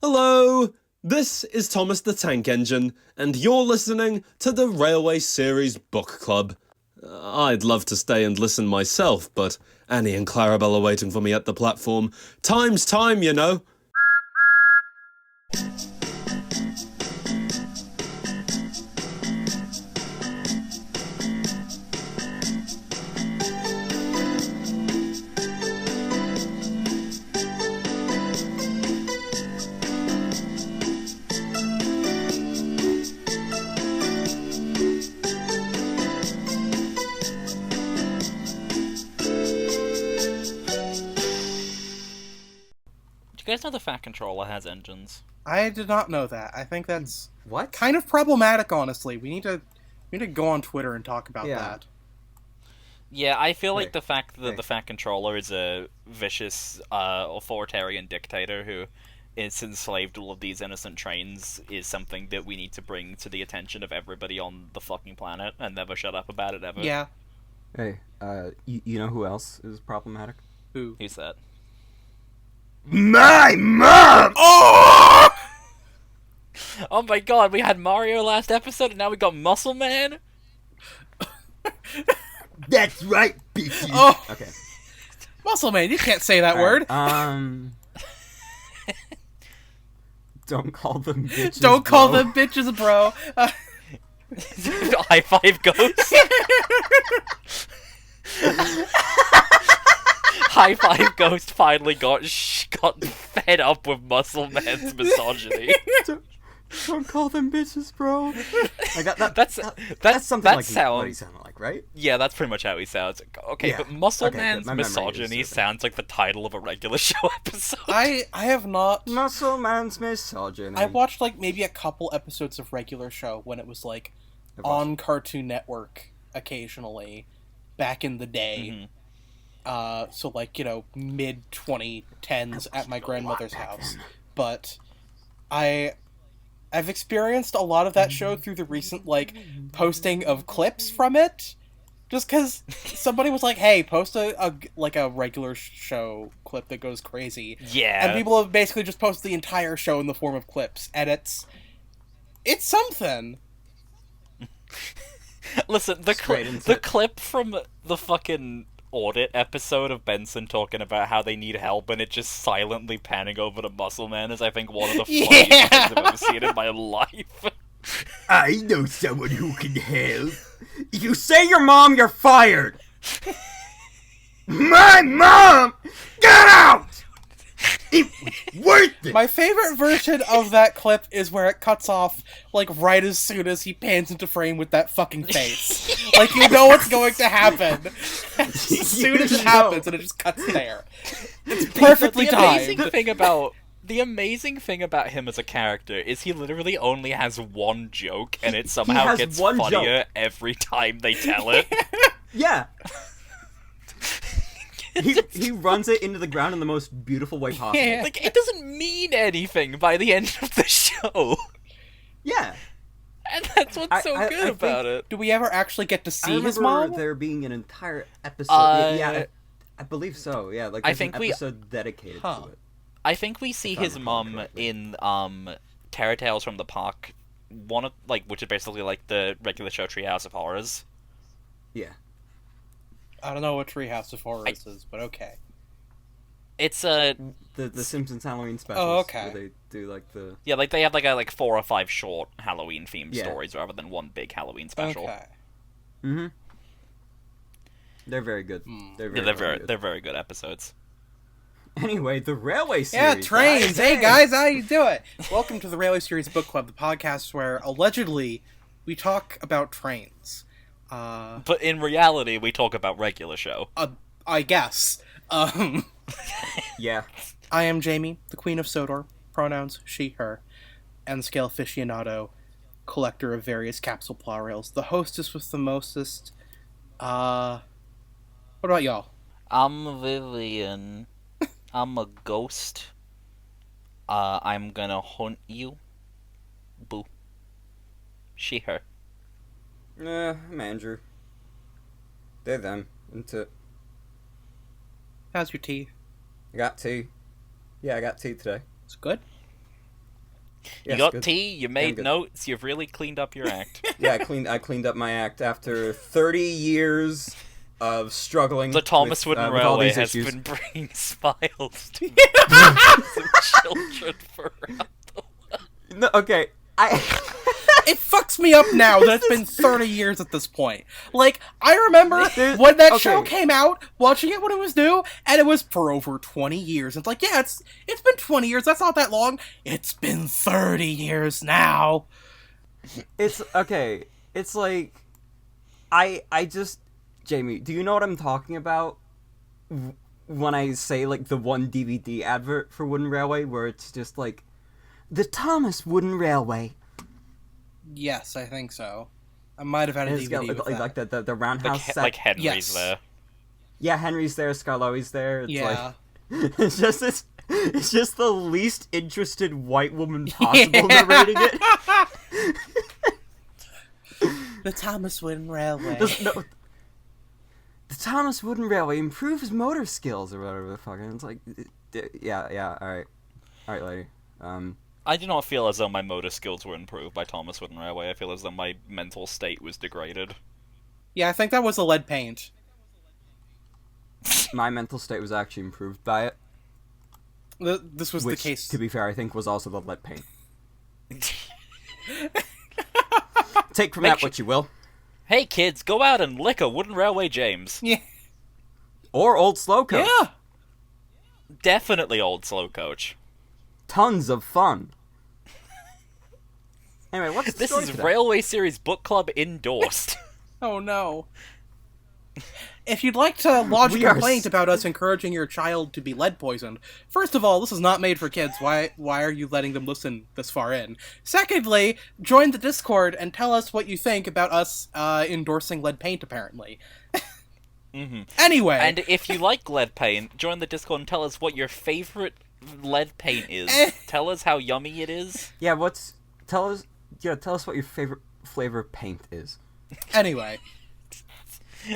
Hello! This is Thomas the Tank Engine, and you're listening to the Railway Series Book Club. I'd love to stay and listen myself, but Annie and Clarabelle are waiting for me at the platform. Time's time, you know. You guys know the Fat Controller has engines? I did not know that. I think that's What? kind of problematic, honestly. We need to go on Twitter and talk about that. Yeah, I feel like Hey. the fact that Hey. the Fat Controller is a vicious, authoritarian dictator who is enslaved all of these innocent trains is something that we need to bring to the attention of everybody on the fucking planet and never shut up about it ever. Yeah. Hey, you know who else is problematic? Who? Who's that? My mom! Oh! Oh my god, we had Mario last episode and now we got Muscle Man? That's right, bitches! Oh! Okay. Muscle Man, you can't say that word. Don't call them bitches, Don't call bro. them bitches, bro. High Five Ghost? High Five Ghost finally got fed up with Muscle Man's misogyny. Don't call them bitches, bro. I got that. That's something that like sounds. what he sounded like, right? Yeah, that's pretty much how he sounds. Okay, Yeah. but Muscle Okay, good. Man's My memory is misogyny serving. sounds like the title of a regular show episode. I have not. Muscle man's misogyny. I watched like maybe a couple episodes of regular show when it was like I've watched on Cartoon Network occasionally back in the day. So like, mid 2010s at my grandmother's house. But I've experienced a lot of that show through the recent like posting of clips from it. Just because somebody was like, "Hey, post a regular show clip that goes crazy," Yeah. and people have basically just posted the entire show in the form of clips, and it's something. Listen, the Straight into the it. clip from the fucking audit episode of Benson talking about how they need help and it just silently panning over to Muscle Man is, I think, one of the funniest Yeah. things I've ever seen in my life. I know someone who can help. If you say your mom, you're fired. My mom! Get out! It was worth it! My favorite version of that clip is where it cuts off, like, right as soon as he pans into frame with that fucking face. Like, you know what's going to happen as soon as it happens, and it just cuts there. It's perfectly the amazing timed. thing about him as a character is he literally only has one joke, and it somehow has gets one funnier joke. every time they tell it. Yeah. He runs it into the ground in the most beautiful way possible. Yeah. Like, it doesn't mean anything by the end of the show. Yeah. And that's what's so I good think- about it. Do we ever actually get to I see remember his mom? there being an entire episode. Uh, I believe so. Yeah, like I there's think an we- episode dedicated Huh. to it. I think we see If I his recall mum correctly. in Terror Tales from the Park, which is basically like the regular show Treehouse of Horrors. Yeah. I don't know what Treehouse of Horrors is, but okay. It's The Simpsons Halloween specials. okay. Where they do like the. yeah, like they have like 4 or 5 short Halloween themed Yeah. stories rather than one big Halloween special. Okay. Mm-hmm. They're very good. They're Yeah, very, very good. they're very good episodes. Anyway, the Railway Yeah, Series. trains. guys. Hey guys, how you doing? Welcome to the Railway Series Book Club, the podcast where allegedly we talk about trains. But in reality, we talk about regular show. I guess. Yeah. I am Jamie, the Queen of Sodor, pronouns she, her, and scale aficionado, collector of various capsule plurals, the hostess with the mostest. What about y'all? I'm Vivian. I'm a ghost. I'm gonna hunt you. Boo. She, her. I'm Andrew. They're them. Into. How's your tea? I got tea. Yeah, I got tea today. It's good. You Yes, got good. tea, you I'm made good. notes, you've really cleaned up your act. Yeah, I cleaned up my act after 30 years of struggling. The Thomas with, Wooden with all Railway these has issues. been bringing smiles to millions of children for No, okay, It fucks me up now that it's been 30 years at this point. Like, I remember when that show came out, watching it when it was new, and it was for over 20 years. It's like, yeah, it's been 20 years, that's not that long. It's been 30 years now. It's okay. It's like I just Jamie, do you know what I'm talking about when I say like the one DVD advert for Wooden Railway where it's just like the Thomas Wooden Railway. Yes, I think so. I might have had a And it's got, DVD with that. like the roundhouse set. like Henry's Yes. there. Yeah, Henry's there, Scarloi's there. It's Yeah. like it's just the least interested white woman possible narrating it. The Thomas Wooden Railway. The Thomas Wooden Railway improves motor skills or whatever the fuck. And it's like, yeah, all right, lady. I do not feel as though my motor skills were improved by Thomas Wooden Railway. I feel as though my mental state was degraded. Yeah, I think that was the lead paint. My mental state was actually improved by it. This was Which, the case. to be fair, I think was also the lead paint. Take from that what you will. Hey kids, go out and lick a Wooden Railway James. Yeah. Or Old Slow Coach. Yeah. Definitely old slow coach. Tons of fun. Anyway, what's the This story is today? Railway Series Book Club endorsed. Oh no. If you'd like to lodge a We are complaint about us encouraging your child to be lead poisoned, first of all, this is not made for kids. Why are you letting them listen this far in? Secondly, join the Discord and tell us what you think about us endorsing lead paint, apparently. Mm-hmm. Anyway. And if you like lead paint, join the Discord and tell us what your favorite lead paint is. Tell us how yummy it is. Yeah, tell us what your favorite flavor of paint is. Anyway.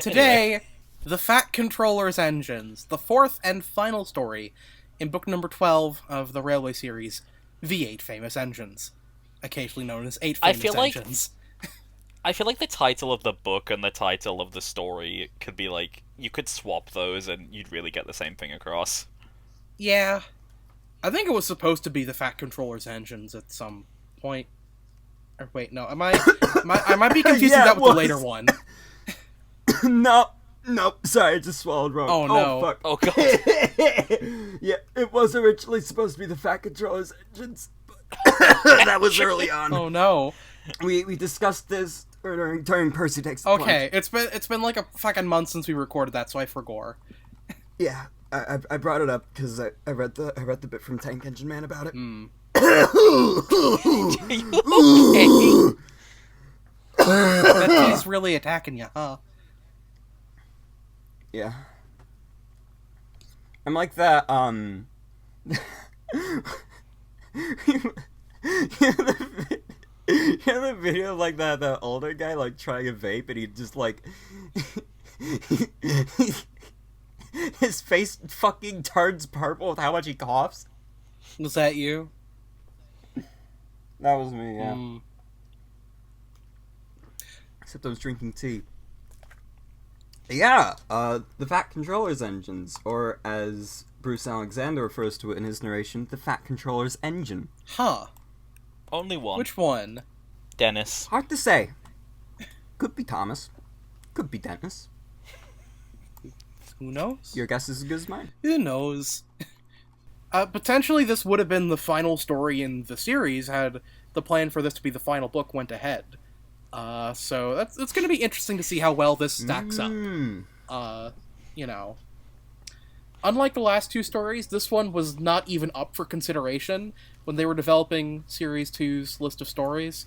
Today, The Fat Controller's Engines, the fourth and final story in book number 12 of the Railway series, The 8 Famous Engines, occasionally known as 8 I Famous feel like- Engines. I feel like the title of the book and the title of the story could be like, you could swap those and you'd really get the same thing across. Yeah. I think it was supposed to be The Fat Controller's Engines at some point. Or wait, no, I might be confusing Yeah, that it with the was. later one. No, sorry, I just swallowed wrong. Oh, no. Fuck. Oh god. Yeah, it was originally supposed to be the Fat Controller's Engines, but that was early on. Oh no. We discussed this during Percy Takes the Okay, Plunge. it's been like a fucking month since we recorded that, so I forgore. Yeah, I brought it up because I read the bit from Tank Engine Man about it. Okay. That tea's really attacking you, huh? Yeah. I'm like that, you know the video of like the older guy like trying a vape and he just like his face fucking turns purple with how much he coughs? Was that you? That was me, yeah. Mm. Except I was drinking tea. Yeah, the Fat Controller's Engines, or as Bruce Alexander refers to it in his narration, the Fat Controller's Engine. Huh. Only one. Which one? Dennis. Hard to say. Could be Thomas. Could be Dennis. Who knows? Your guess is as good as mine. Who knows? Potentially this would have been the final story in the series had the plan for this to be the final book went ahead. So it's going to be interesting to see how well this stacks up. You know. Unlike the last two stories, this one was not even up for consideration when they were developing Series 2's list of stories.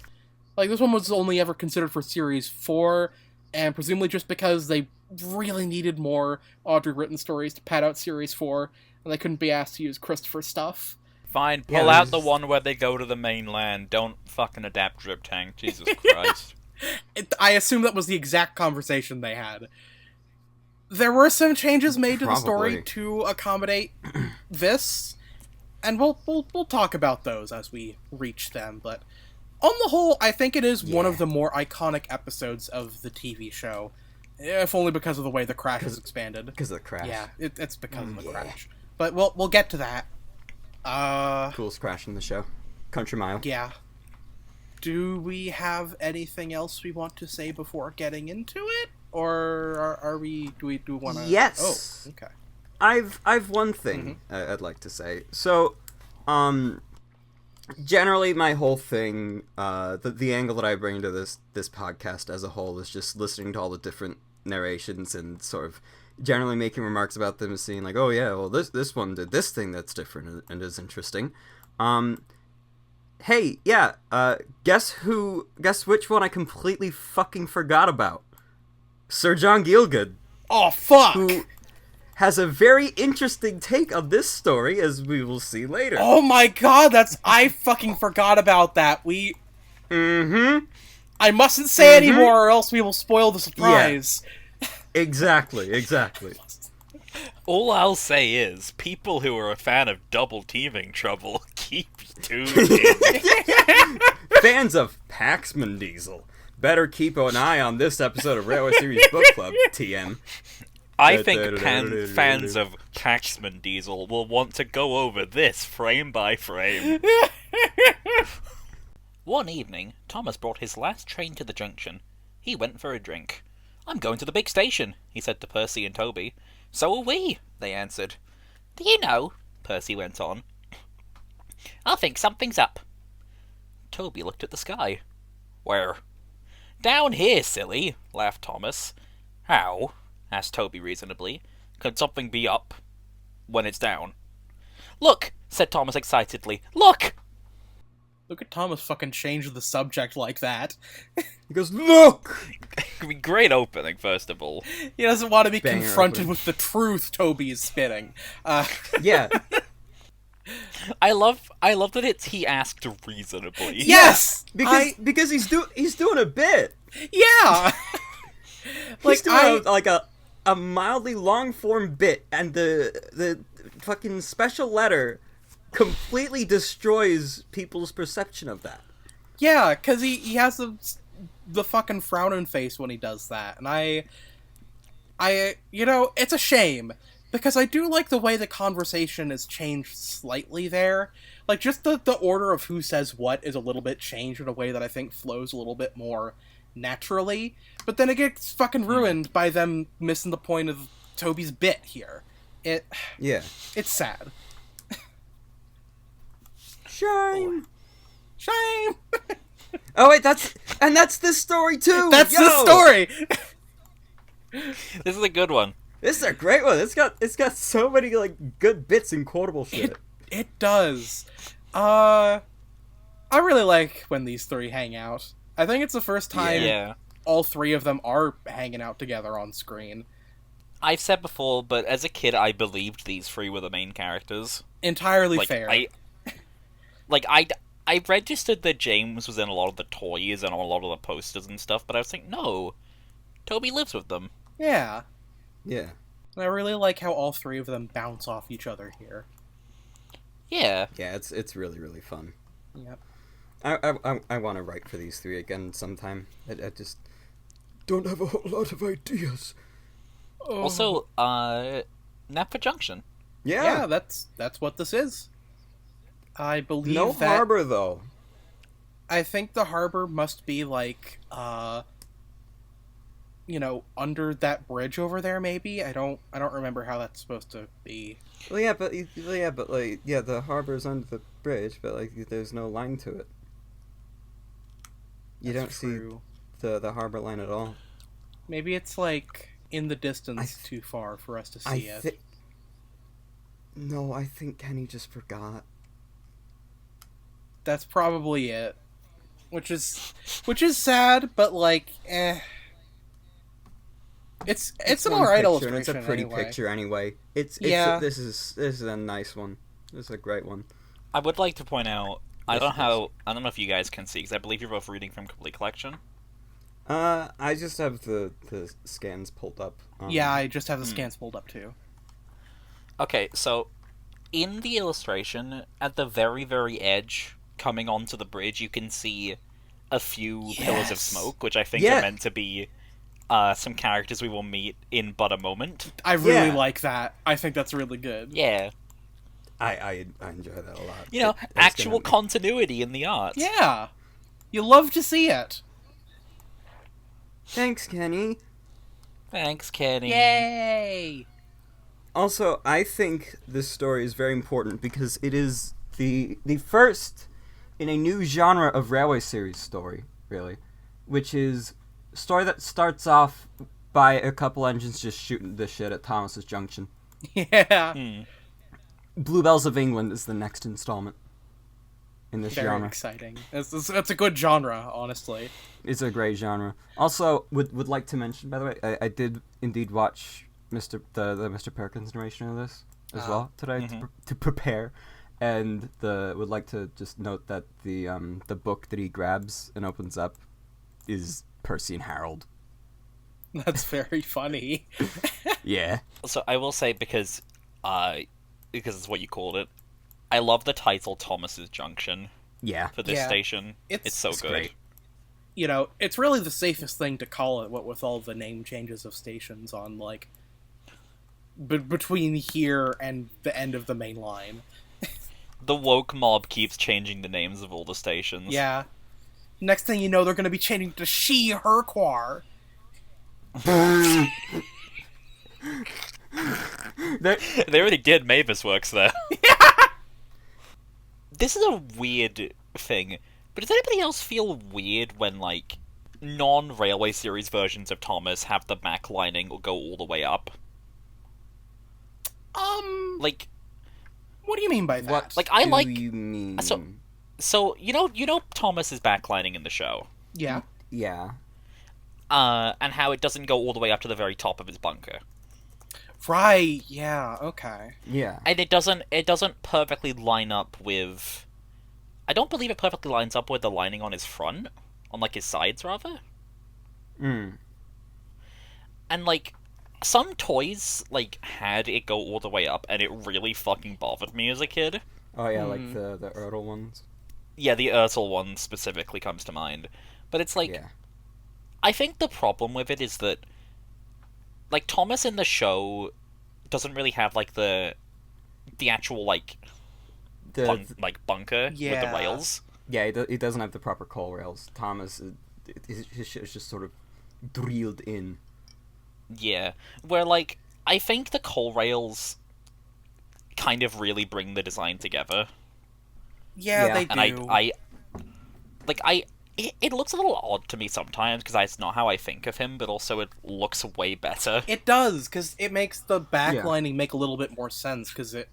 Like, this one was only ever considered for Series 4, and presumably just because they really needed more Audrey-written stories to pad out Series 4, and they couldn't be asked to use Christopher's stuff. Fine, Yeah, pull out the there's- one where they go to the mainland. Don't fucking adapt Drip Tank. Jesus Christ. I assume that was the exact conversation they had. There were some changes made to the story Probably. to accommodate this, and we'll talk about those as we reach them. But on the whole, I think it is one of the more iconic episodes of the TV show, if only because of the way the crash is expanded. Because of the crash. Yeah, it's because of the crash. But we'll get to that. Coolest crash in the show. Country Mile. Yeah. Do we have anything else we want to say before getting into it, or are we? Do we want to? Yes. Oh, okay. I've one thing I'd like to say. So, generally my whole thing, the angle that I bring to this podcast as a whole is just listening to all the different narrations and sort of generally making remarks about them and seeing like, oh yeah, well this one did this thing that's different and is interesting. Hey, yeah, guess which one I completely fucking forgot about? Sir John Gielgud. Oh, fuck! Who has a very interesting take on this story, as we will see later. Oh my god, I fucking forgot about that. I mustn't say anymore or else we will spoil the surprise. Yeah. Exactly. All I'll say is, people who are a fan of double teaming trouble, keep tuned in. Fans of Paxman Diesel, better keep an eye on this episode of Railway Series Book Club, TM. I think fans of Paxman Diesel will want to go over this frame by frame. One evening, Thomas brought his last train to the junction. He went for a drink. "I'm going to the big station," he said to Percy and Toby. "So are we," they answered. "Do you know," Percy went on, "I think something's up." Toby looked at the sky. "Where?" "Down here, silly," laughed Thomas. "How?" asked Toby reasonably. "Can something be up when it's down?" "Look!" said Thomas excitedly. "Look!" Look at Thomas fucking change the subject like that. He goes, "Look!" Great opening, first of all. He doesn't want to be Banger confronted opening. with the truth Toby is spitting. Yeah. I love that he asked reasonably. Yes! Because he's doing a bit. Yeah! He's doing a mildly long form bit, and the fucking special letter completely destroys people's perception of that. Yeah, because he has the fucking frowning face when he does that, and I it's a shame, because I do like the way the conversation is changed slightly there. Like, just the order of who says what is a little bit changed in a way that I think flows a little bit more naturally, but then it gets fucking ruined by them missing the point of Toby's bit here. It's sad. Shame. Shame! Oh wait, that's this story too. That's the story! This is a good one. This is a great one. It's got so many like good bits and quotable shit. It does. I really like when these three hang out. I think it's the first time all three of them are hanging out together on screen. I've said before, but as a kid, I believed these three were the main characters. Entirely fair. I registered that James was in a lot of the toys and a lot of the posters and stuff, but I was thinking, no, Toby lives with them. Yeah. Yeah. And I really like how all three of them bounce off each other here. Yeah. Yeah, it's really, really fun. Yep. I want to write for these three again sometime. I just don't have a whole lot of ideas. Also, Nappa Junction. Yeah, that's what this is. I believe no that... harbor, though. I think the harbor must be, like, under that bridge over there, maybe? I don't remember how that's supposed to be. Well, yeah, but the harbor's under the bridge, but, like, there's no line to it. You don't see the harbor line at all. Maybe it's, like, in the distance too far for us to see it. No, I think Kenny just forgot. That's probably it. Which is sad, but like, It's an alright illustration. It's a pretty anyway. picture anyway. This is a nice one. This is a great one. I would like to point out, I don't know if you guys can see, because I believe you're both reading from Complete Collection. I just have the scans pulled up. Yeah, I just have the scans pulled up too. Okay, so in the illustration, at the very, very edge, coming onto the bridge, you can see a few pillars of smoke, which I think Yeah. are meant to be some characters we will meet in but a moment. I really Yeah. like that. I think that's really good. Yeah. I enjoy that a lot. You know, That's actual gonna- continuity in the art. Yeah. You love to see it. Thanks, Kenny. Thanks, Kenny. Yay! Also, I think this story is very important because it is the first in a new genre of railway series story, really, which is a story that starts off by a couple engines just shooting the shit at Thomas's Junction. Yeah. Bluebells of England is the next installment in this Very genre. exciting. That's a good genre, honestly. It's a great genre. Also, would like to mention, by the way, I did indeed watch the Mr. Perkins narration of this as well today to prepare, and would like to just note that the book that he grabs and opens up is Percy and Harold. That's very funny. Yeah. So I will say, because it's what you called it, I love the title Thomas's Junction Yeah. for this Yeah. station. It's so good. great. You know, it's really the safest thing to call it, what with all the name changes of stations on, like, between here and the end of the main line. The woke mob keeps changing the names of all the stations. Yeah. Next thing you know, they're going to be changing to she, her, quar. They already did Mavis Works there. This is a weird thing, but does anybody else feel weird when, like, non-railway series versions of Thomas have the backlining or go all the way up? Like, What do you mean by that? What Like, I do like- you mean? so you know Thomas's backlining in the show, Yeah. Yeah. and how it doesn't go all the way up to the very top of his bunker, Right, yeah, okay. Yeah. and it doesn't perfectly line up with. I don't believe it perfectly lines up with the lining on his front, on like his sides rather. Mm. And, like, some toys, like, had it go all the way up, and it really fucking bothered me as a kid. Oh yeah, like the Ertl ones. Yeah, the Ursel one specifically comes to mind. But it's like, Yeah. I think the problem with it is that, like, Thomas in the show doesn't really have, like, the actual, like, bunker with the Yeah. rails. Yeah, he doesn't have the proper coal rails. Thomas, his shit is just sort of drilled in. Yeah. Where, like, I think the coal rails kind of really bring the design together. Yeah, Yeah. they And do. it looks a little odd to me sometimes because that's not how I think of him, but also it looks way better. It does, because it makes the backlining make a little bit more sense, because it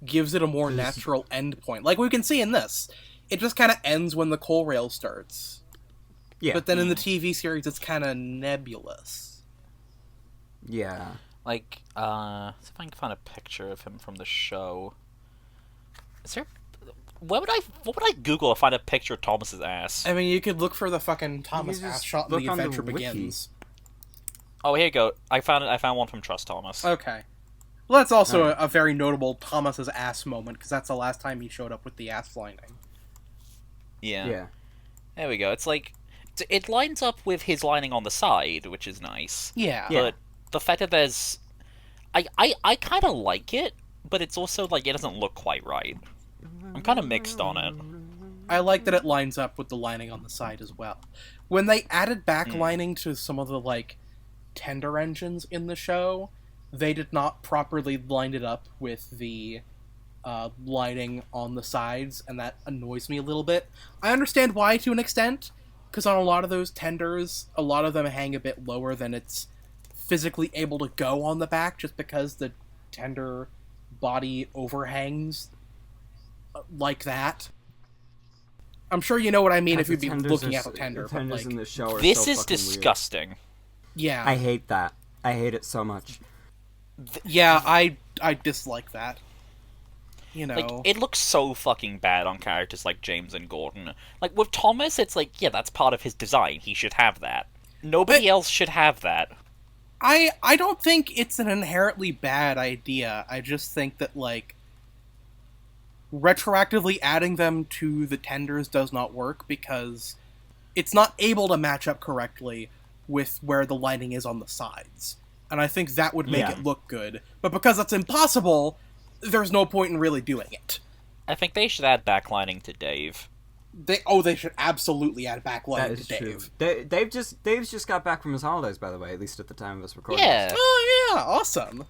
gives it a more natural end point. Like we can see in this. It just kind of ends when the coal rail starts. Yeah. But then in the TV series, it's kind of nebulous. Yeah. Like, see if I can find a picture of him from the show. Is there? What would I Google to find a picture of Thomas's ass? I mean, you could look for the fucking Thomas just ass shot in look The on the Adventure wiki. Begins. Oh, here you go. I found it. I found one from Trust Thomas. Okay. Well, that's also Alright. a very notable Thomas's ass moment, because that's the last time he showed up with the ass lining. Yeah. Yeah. There we go. It's like it lines up with his lining on the side, which is nice. Yeah. Yeah. But the fact that there's, I kind of like it, but it's also like it doesn't look quite right. I'm kind of mixed on it. I like that it lines up with the lining on the side as well. When they added backlining to some of the, like, tender engines in the show, they did not properly line it up with the lining on the sides, and that annoys me a little bit. I understand why to an extent, because on a lot of those tenders, a lot of them hang a bit lower than it's physically able to go on the back, just because the tender body overhangs like that. I'm sure you know what I mean if The you'd be tenders looking are at the tender, but tenders like, in the show are This so is fucking weird. disgusting. yeah, I hate that. I hate it so much. yeah, I dislike that. You know, Like, it looks so fucking bad on characters like James and Gordon. Like, with Thomas, it's like, yeah, that's part of his design. He should have that. Nobody else should have that. I don't think it's an inherently bad idea. I just think that, like, retroactively adding them to the tenders does not work because it's not able to match up correctly with where the lining is on the sides. And I think that would make it look good. But because that's impossible, there's no point in really doing it. I think they should add backlining to Dave. They should absolutely add backlining to Dave. Dave's just got back from his holidays, by the way, at least at the time of this recording. Yeah. Oh, yeah, awesome.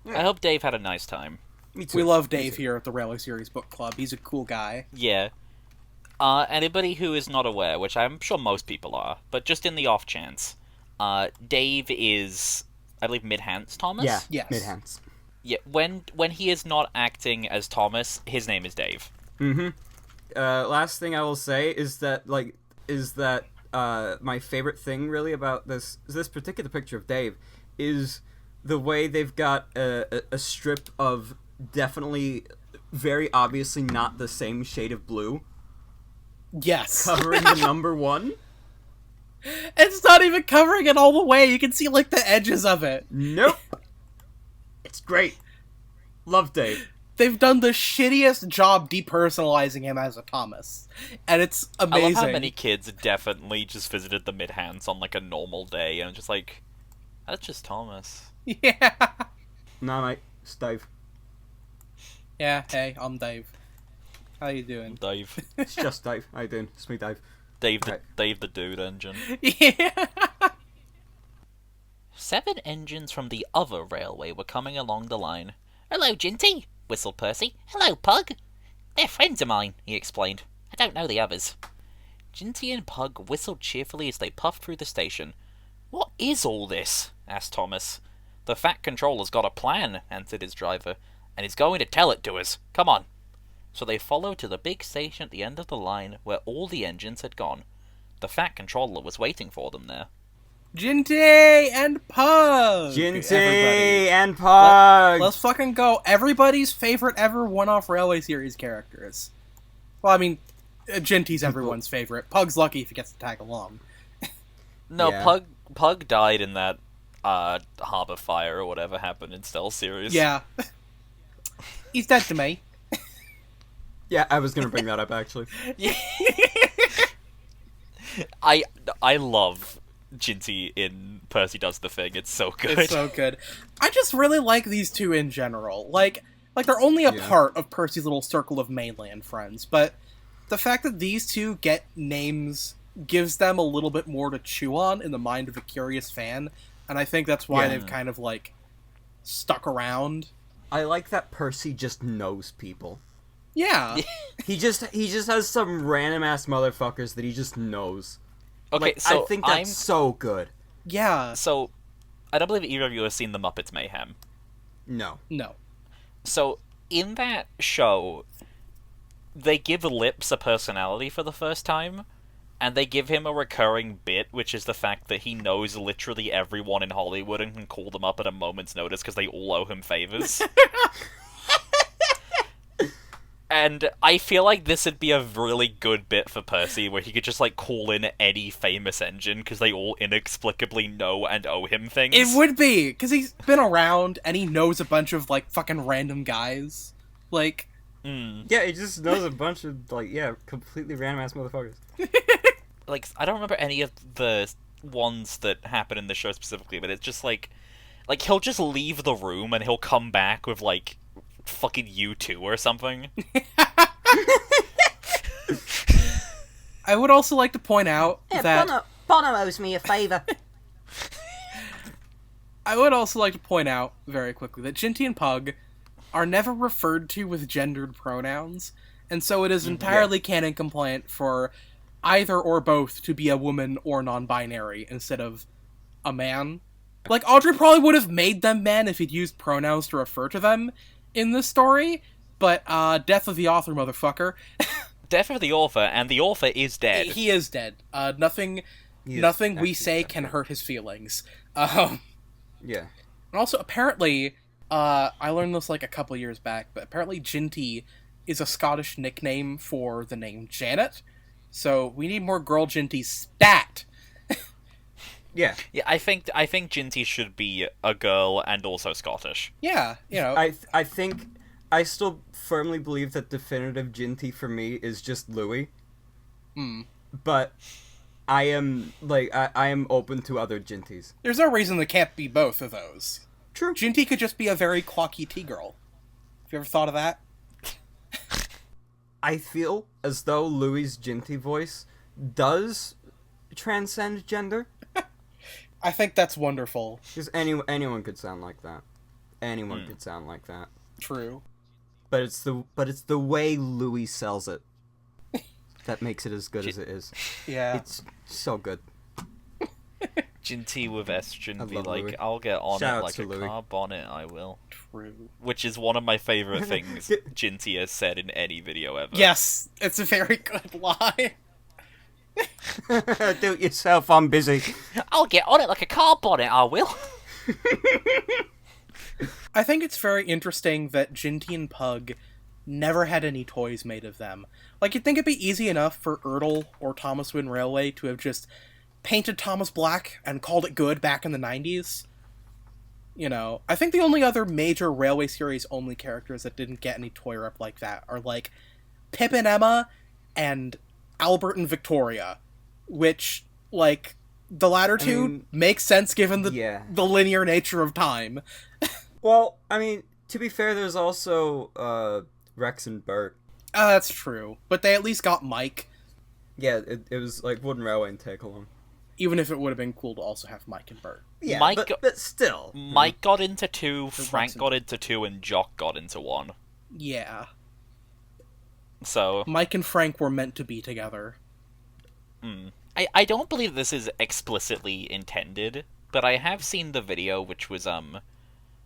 Yeah. I hope Dave had a nice time. Me too. We love Dave here at the Railway Series Book Club. He's a cool guy. Yeah. Anybody who is not aware, which I'm sure most people are, but just in the off chance, Dave is, I believe, Midhance Thomas? Yeah, Yes. Midhance. Yeah, when he is not acting as Thomas, his name is Dave. Mm-hmm. Last thing I will say is that my favorite thing really about this particular picture of Dave is the way they've got a strip of definitely very obviously not the same shade of blue Yes. covering the number 1. It's not even covering it all the way. You can see, like, the edges of it. Nope. It's great. Love Dave. They've done the shittiest job depersonalizing him as a Thomas. And it's amazing. I love how many kids definitely just visited the Midhance on, like, a normal day, and just like, that's just Thomas. Yeah. Nah, mate. It's Dave. Yeah, hey, I'm Dave. How you doing? Dave. It's just Dave. How you doing? It's me, Dave. Dave the Dude engine. Yeah. 7 engines from the other railway were coming along the line. "Hello, Jinty," whistled Percy. "Hello, Pug." "They're friends of mine," he explained. "I don't know the others." Jinty and Pug whistled cheerfully as they puffed through the station. "What is all this?" asked Thomas. "The Fat Controller's got a plan," answered his driver, "and he's going to tell it to us. Come on." So they followed to the big station at the end of the line where all the engines had gone. The Fat Controller was waiting for them there. Jinty and Pug! Jinty Everybody. and Pug! Let's fucking go. Everybody's favorite ever one-off Railway Series characters. Well, I mean, Jinty's everyone's favorite. Pug's lucky if he gets to tag along. No, Yeah. Pug died in that harbor fire or whatever happened in Stealth series. Yeah. He's dead to me. Yeah, I was gonna bring that up, actually. I love Jinty in Percy Does the Thing. It's so good. It's so good. I just really like these two in general. Like they're only a part of Percy's little circle of mainland friends, but the fact that these two get names gives them a little bit more to chew on in the mind of a curious fan, and I think that's why they've kind of, like, stuck around. I like that Percy just knows people. Yeah. He just has some random ass motherfuckers that he just knows. Okay, Like, so I think that's so good. Yeah. So, I don't believe either of you have seen The Muppets Mayhem. No. No. So, in that show, they give Lips a personality for the first time, and they give him a recurring bit, which is the fact that he knows literally everyone in Hollywood and can call them up at a moment's notice because they all owe him favors. And I feel like this would be a really good bit for Percy, where he could just, like, call in any famous engine, because they all inexplicably know and owe him things. It would be, because he's been around, and he knows a bunch of, like, fucking random guys. Like... Yeah, he just knows a bunch of, like, completely random ass motherfuckers. Like, I don't remember any of the ones that happen in the show specifically, but it's just, like, he'll just leave the room, and he'll come back with, like, fucking U2 or something. I would also like to point out that... Bono owes me a favour. I would also like to point out, very quickly, that Jinty and Pug are never referred to with gendered pronouns, and so it is entirely canon compliant for either or both to be a woman or non-binary instead of a man. Like, Audrey probably would have made them men if he'd used pronouns to refer to them in this story, but, death of the author, motherfucker. Death of the author, and the author is dead. He is dead. Nothing we say can hurt his feelings. Yeah. And also, apparently, I learned this like a couple years back, but apparently Jinty is a Scottish nickname for the name Janet, so we need more girl Jinty stat! Yeah. Yeah, I think Jinty should be a girl and also Scottish. Yeah, you know. I think I still firmly believe that definitive Jinty for me is just Louis. But I am I am open to other Jintys. There's no reason there can't be both of those. True. Jinty could just be a very clocky T-girl. Have you ever thought of that? I feel as though Louis' Jinty voice does transcend gender. I think that's wonderful. Because anyone could sound like that. Anyone could sound like that. True. But it's the way Louis sells it that makes it as good as it is. Yeah. It's so good. Jinty with estrogen I be love like, Louis. I'll get on Shout it out like to a Louis. car bonnet, I will. True. Which is one of my favorite things Jinty has said in any video ever. Yes, it's a very good lie. Do it yourself, I'm busy. I'll get on it like a car bonnet, I will. I think it's very interesting that Jinty and Pug never had any toys made of them. Like, you'd think it'd be easy enough for Ertl or Thomas Wynne Railway to have just painted Thomas black and called it good back in the 90s. You know, I think the only other major Railway series only characters that didn't get any toy rep like that are, like, Pip and Emma and Albert and Victoria, which, like, the latter two make sense given the linear nature of time. Well, I mean, to be fair, there's also Rex and Bert. Oh, that's true. But they at least got Mike. Yeah, it was like Wooden Railway and Take Along. Even if it would have been cool to also have Mike and Bert. Yeah, Mike but still. Mike got into 2, Frank got into 2, and Jock got into 1. Yeah. So Mike and Frank were meant to be together. I don't believe this is explicitly intended, but I have seen the video which was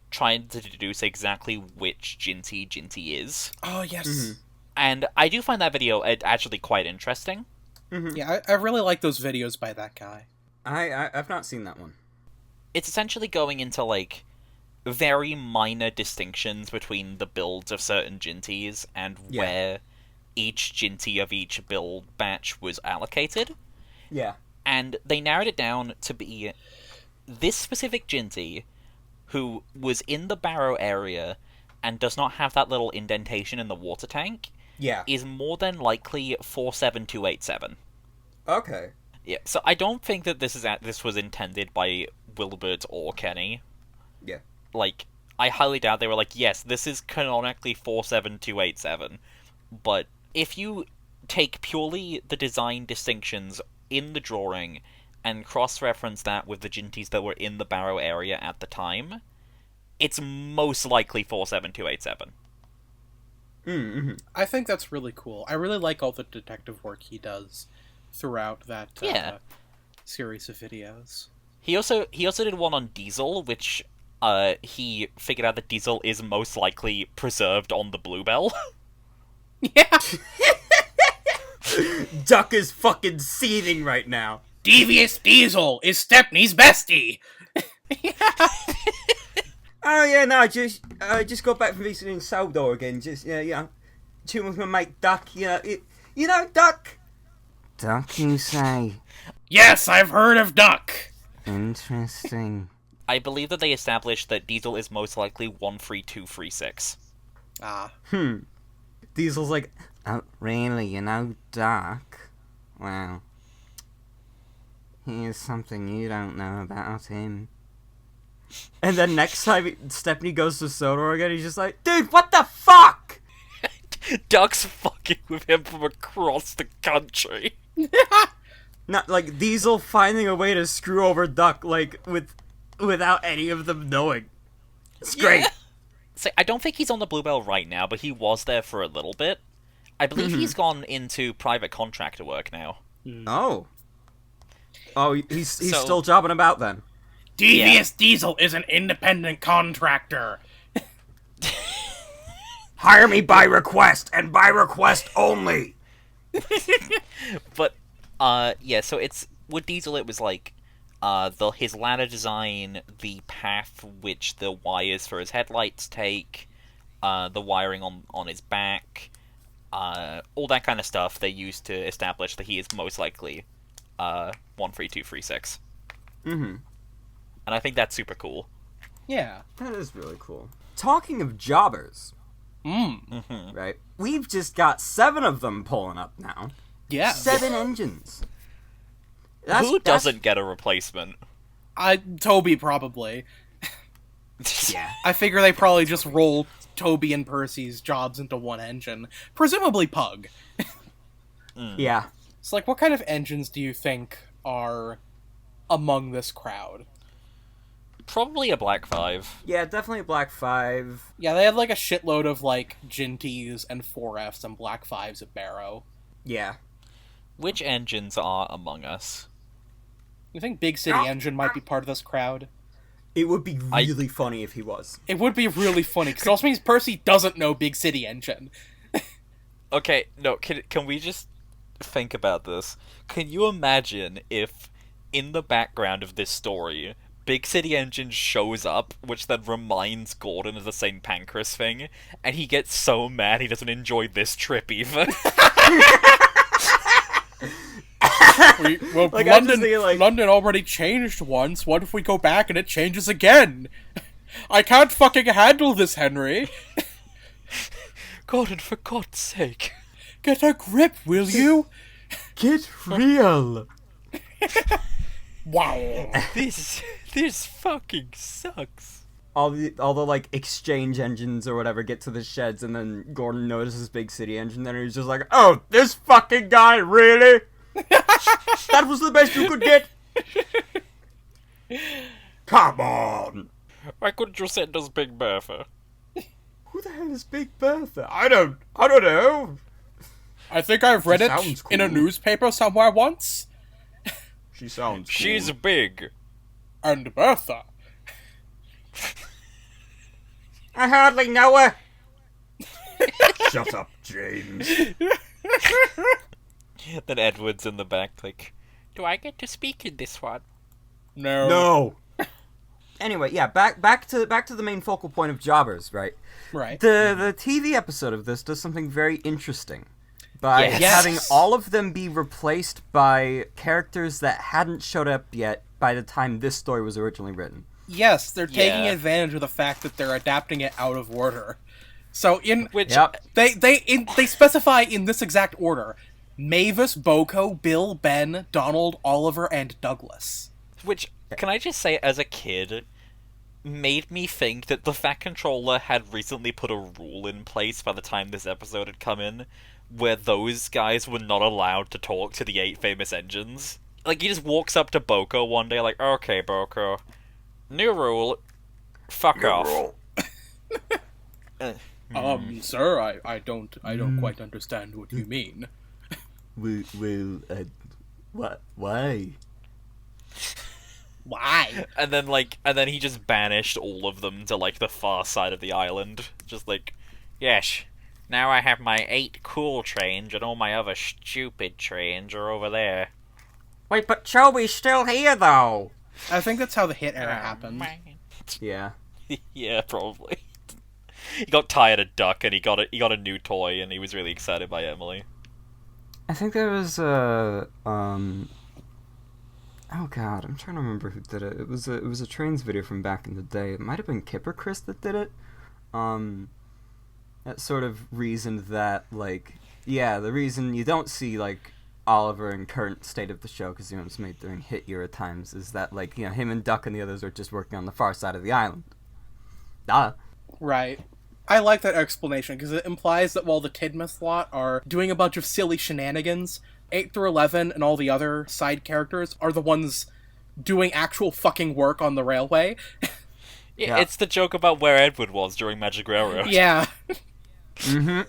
trying to deduce exactly which Jinty is. Oh, yes. And I do find that video actually quite interesting. Yeah, I really like those videos by that guy. I've not seen that one. It's essentially going into, like, very minor distinctions between the builds of certain Jintys and where each Jinty of each build batch was allocated. Yeah. And they narrowed it down to be this specific Jinty, who was in the Barrow area and does not have that little indentation in the water tank, is more than likely 47287. Okay. Yeah, so I don't think that this was intended by Wilbert or Kenny. Yeah. Like, I highly doubt they were like, yes, this is canonically 47287. But if you take purely the design distinctions in the drawing and cross-reference that with the Jintys that were in the Barrow area at the time, it's most likely 47287. I think that's really cool. I really like all the detective work he does throughout that series of videos. He also did one on Diesel, which he figured out that Diesel is most likely preserved on the Bluebell. Yeah! Duck is fucking seething right now. Devious Diesel is Stepney's bestie! Oh yeah, no, just got back from visiting Saldor again. Just chilling with my mate Duck. You know Duck. Duck, you say? Yes, I've heard of Duck! Interesting. I believe that they established that Diesel is most likely 13236. Ah. Diesel's like, oh, really, Duck? Well, here's something you don't know about him. And then next time Stephanie goes to Sodor again, he's just like, dude, what the fuck? Duck's fucking with him from across the country. Not like Diesel finding a way to screw over Duck, like without any of them knowing. It's great. Yeah. So, I don't think he's on the Bluebell right now, but he was there for a little bit. I believe he's gone into private contractor work now. Oh, he's still jobbing about then. Devious Diesel is an independent contractor. Hire me by request, and by request only. But, so it's, with Diesel it was like, his ladder design, the path which the wires for his headlights take, the wiring on his back, all that kind of stuff they used to establish that he is most likely, 13236. And I think that's super cool. Yeah. That is really cool. Talking of jobbers, Right? We've just got 7 of them pulling up now. Yeah. 7 engines. Who doesn't get a replacement? Toby, probably. Yeah. I figure they probably just roll Toby and Percy's jobs into one engine. Presumably Pug. Yeah. So, like, what kind of engines do you think are among this crowd? Probably a Black 5. Yeah, definitely a Black 5. Yeah, they had, like, a shitload of, like, Jintys and 4Fs and Black 5s at Barrow. Yeah. Which engines are among us? You think Big City Engine might be part of this crowd? It would be really funny if he was. It would be really funny, because it also means Percy doesn't know Big City Engine. Okay, no, can we just think about this? Can you imagine if, in the background of this story, Big City Engine shows up, which then reminds Gordon of the St. Pancras thing, and he gets so mad he doesn't enjoy this trip even? Like, London already changed once. What if we go back and it changes again? I can't fucking handle this, Henry. Gordon, for God's sake. Get a grip, will you? Get real! Wow. This fucking sucks. All the like exchange engines or whatever get to the sheds, and then Gordon notices Big City Engine, then he's just like, "Oh, this fucking guy, really? That was the best you could get? Come on! Why couldn't you send us Big Bertha? Who the hell is Big Bertha? I don't know. I think I've read it sounds in a cool. newspaper somewhere once. She sounds cool. She's big. And Bertha. I hardly know her. Shut up, James. Then Edward's in the back, like, do I get to speak in this one? No. Anyway, yeah, back to the main focal point of Jobbers, right? Right. The TV episode of this does something very interesting by Yes. having all of them be replaced by characters that hadn't showed up yet by the time this story was originally written. Yes, they're taking Yeah. advantage of the fact that they're adapting it out of order. So Which, Yep. they specify in this exact order: Mavis, Boko, Bill, Ben, Donald, Oliver, and Douglas. which, can I just say, as a kid, made me think that the Fat Controller had recently put a rule in place by the time this episode had come in, where those guys were not allowed to talk to the 8 famous engines. Like, he just walks up to Boko one day, like, "Okay, Boko, new rule, fuck off." Sir, I don't quite understand what you mean. What? Why? Why? And then he just banished all of them to, like, the far side of the island. Just like, yes, now I have my 8 cool trains and all my other stupid trains are over there. Wait, but Choby's still here, though. I think that's how the hit era happened. Yeah. Yeah, probably. He got tired of Duck and he got a new toy and he was really excited by Emily. I think there was a oh god, I'm trying to remember who did it. It was a trains video from back in the day. It might have been Kipper Chris that did it. That sort of reasoned that, like, yeah, the reason you don't see, like, Oliver in current state of the show, because, you know, it's made during hit era times, is that, like, you know, him and Duck and the others are just working on the far side of the island. Duh. Right. I like that explanation, because it implies that while the Tidmouth lot are doing a bunch of silly shenanigans, 8 through 11 and all the other side characters are the ones doing actual fucking work on the railway. Yeah, it's the joke about where Edward was during Magic Railroad. Yeah. Mm-hmm.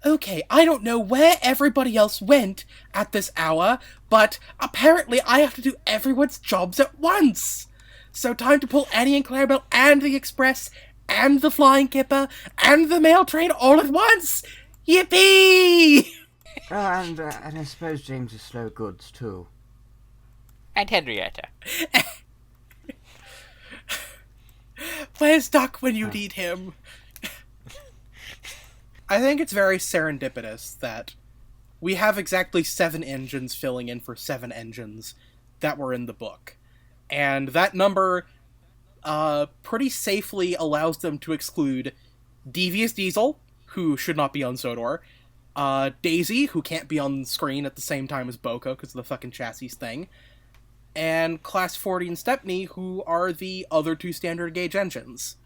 Okay, I don't know where everybody else went at this hour, but apparently I have to do everyone's jobs at once. So time to pull Annie and Clarabelle and the Express and the Flying Kipper and the mail train all at once. Yippee! And I suppose James is slow goods, too. And Henrietta. Where's Duck when you need him? I think it's very serendipitous that we have exactly 7 engines filling in for 7 engines that were in the book. And that number pretty safely allows them to exclude Devious Diesel, who should not be on Sodor, Daisy, who can't be on screen at the same time as Boko because of the fucking chassis thing, and Class 40 and Stepney, who are the other two standard gauge engines.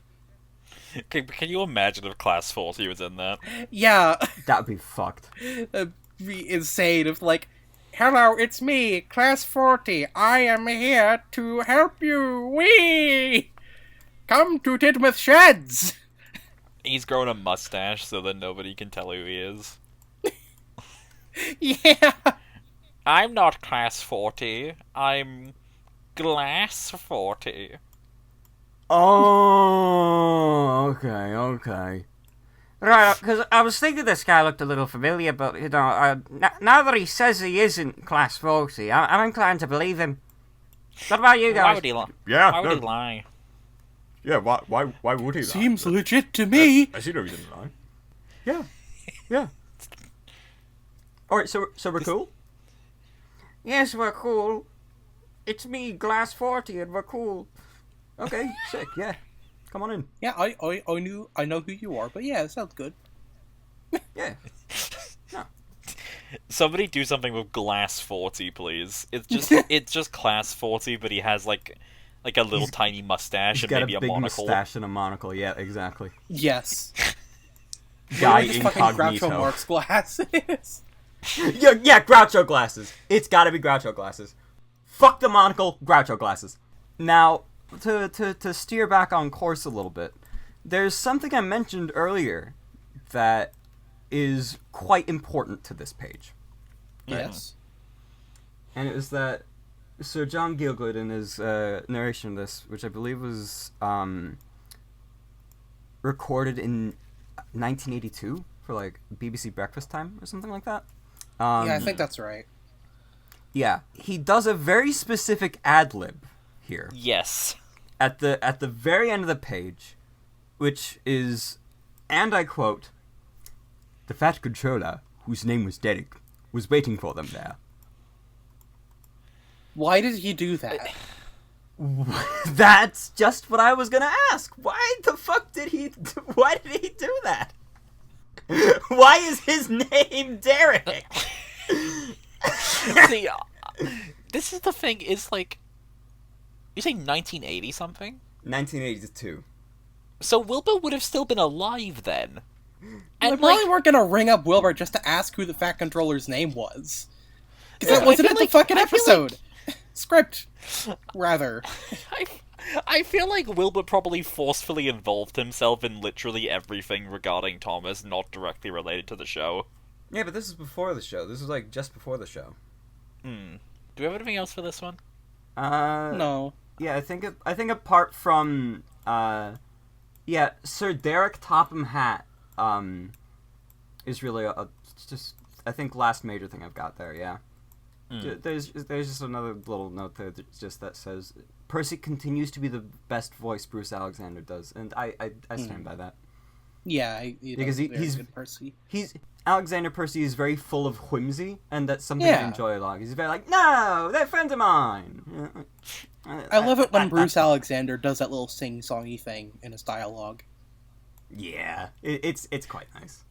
Can you imagine if Class 40 was in that? Yeah, That'd be fucked. that'd be insane if, like, hello, it's me, Class 40. I am here to help you. Wee! Come to Tidmouth Sheds! He's grown a mustache so that nobody can tell who he is. Yeah! I'm not Class 40. I'm Glass 40. Oh, okay. Right, because I was thinking this guy looked a little familiar, but, now that he says he isn't Class 40, I'm inclined to believe him. What about you guys? Why would he lie? Yeah, Why would no. he lie? Yeah, why would he lie? Seems legit to me. I see no reason to lie. Yeah. Alright, so we're cool? Yes, we're cool. It's me, Glass 40, and we're cool. Okay, sick, yeah. Come on in. Yeah, I know who you are, but yeah, it sounds good. Yeah. Somebody do something with Glass 40, please. It's just Class 40, but he has like a little tiny mustache He's and got maybe a a big monocle. mustache and a monocle, yeah, exactly. Yes. Guy Just fucking Groucho incognito. Marx glasses. Yeah, Groucho glasses. It's gotta be Groucho glasses. Fuck the monocle, Groucho glasses. Now, to steer back on course a little bit, there's something I mentioned earlier that is quite important to this page. Yes. And it was that Sir John Gielgud in his narration of this, which I believe was recorded in 1982 for like BBC Breakfast Time or something like that. Yeah, I think that's right. Yeah, he does a very specific ad lib here Yes. at the very end of the page, which is, and I quote, "The fat controller, whose name was Derek, was waiting for them there." Why did he do that? That's just what I was gonna ask. Why the fuck did he? Why did he do that? Why is his name Derek? See, this is the thing. Is like, you say 1980 something? 1982. So Wilbur would have still been alive then. They And probably like, weren't gonna ring up Wilbur just to ask who the Fat Controller's name was. Because Yeah, that wasn't I in feel the fucking I feel episode. Script, rather. I feel like Wilbur probably forcefully involved himself in literally everything regarding Thomas not directly related to the show. Yeah, but this is before the show. This is like just before the show. Do we have anything else for this one? No. Yeah, I think apart from yeah, Sir Derek Topham Hatt is really just I think last major thing I've got there. Yeah. There's just another little note there that says Percy continues to be the best voice Bruce Alexander does, and I stand by that. Yeah, Because he's good Percy. Alexander Percy is very full of whimsy, and that's something I Yeah. enjoy a lot. He's very like, no, they're friends of mine. I love it when Bruce Alexander does that little sing-songy thing in his dialogue. Yeah, it's quite nice.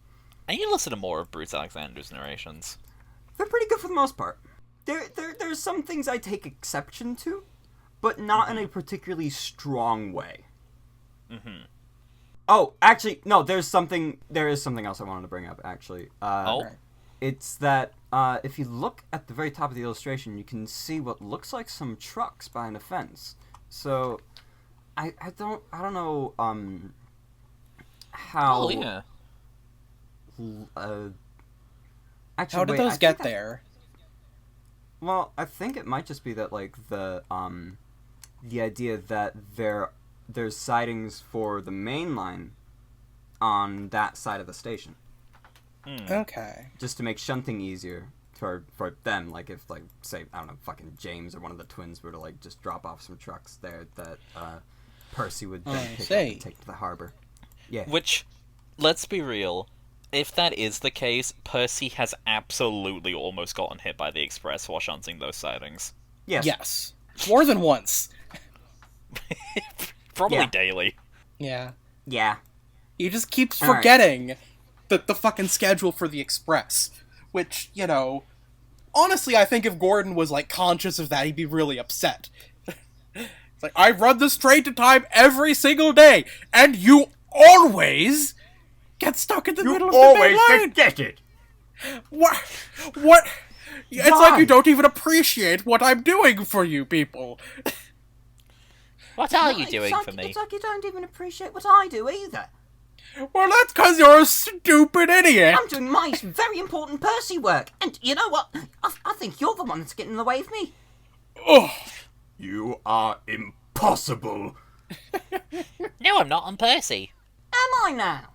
I need to listen to more of Bruce Alexander's narrations. They're pretty good for the most part. There's some things I take exception to, but not in a particularly strong way. Mm-hmm. Oh, actually, no. There is something else I wanted to bring up. Actually, Right. it's that if you look at the very top of the illustration, you can see what looks like some trucks behind a fence. So, I don't know how. Oh yeah. Actually, How did wait, those I get think there? Well, I think it might just be that like the idea that there's sidings for the main line on that side of the station, Okay. just to make shunting easier for them. Like if like say I don't know, fucking James or one of the twins were to like just drop off some trucks there that Percy would then pick up and take to the harbor. Yeah. Which, let's be real, if that is the case, Percy has absolutely almost gotten hit by the express while shunting those sidings. Yes. Yes. More than once. Probably Yeah. daily. Yeah. Yeah. He just keeps All right. forgetting. the fucking schedule for the Express, which, you know, honestly, I think if Gordon was, like, conscious of that, he'd be really upset. It's like, I run this train to time every single day, and you always get stuck in the middle of the always main line. forget it. What? It's like you don't even appreciate what I'm doing for you people. What are you doing for me? It's like you don't even appreciate what I do either. Well, that's because you're a stupid idiot. I'm doing my very important Percy work, and you know what? I think you're the one that's getting in the way of me. Ugh. You are impossible. No, I'm not. I'm Percy. Am I now?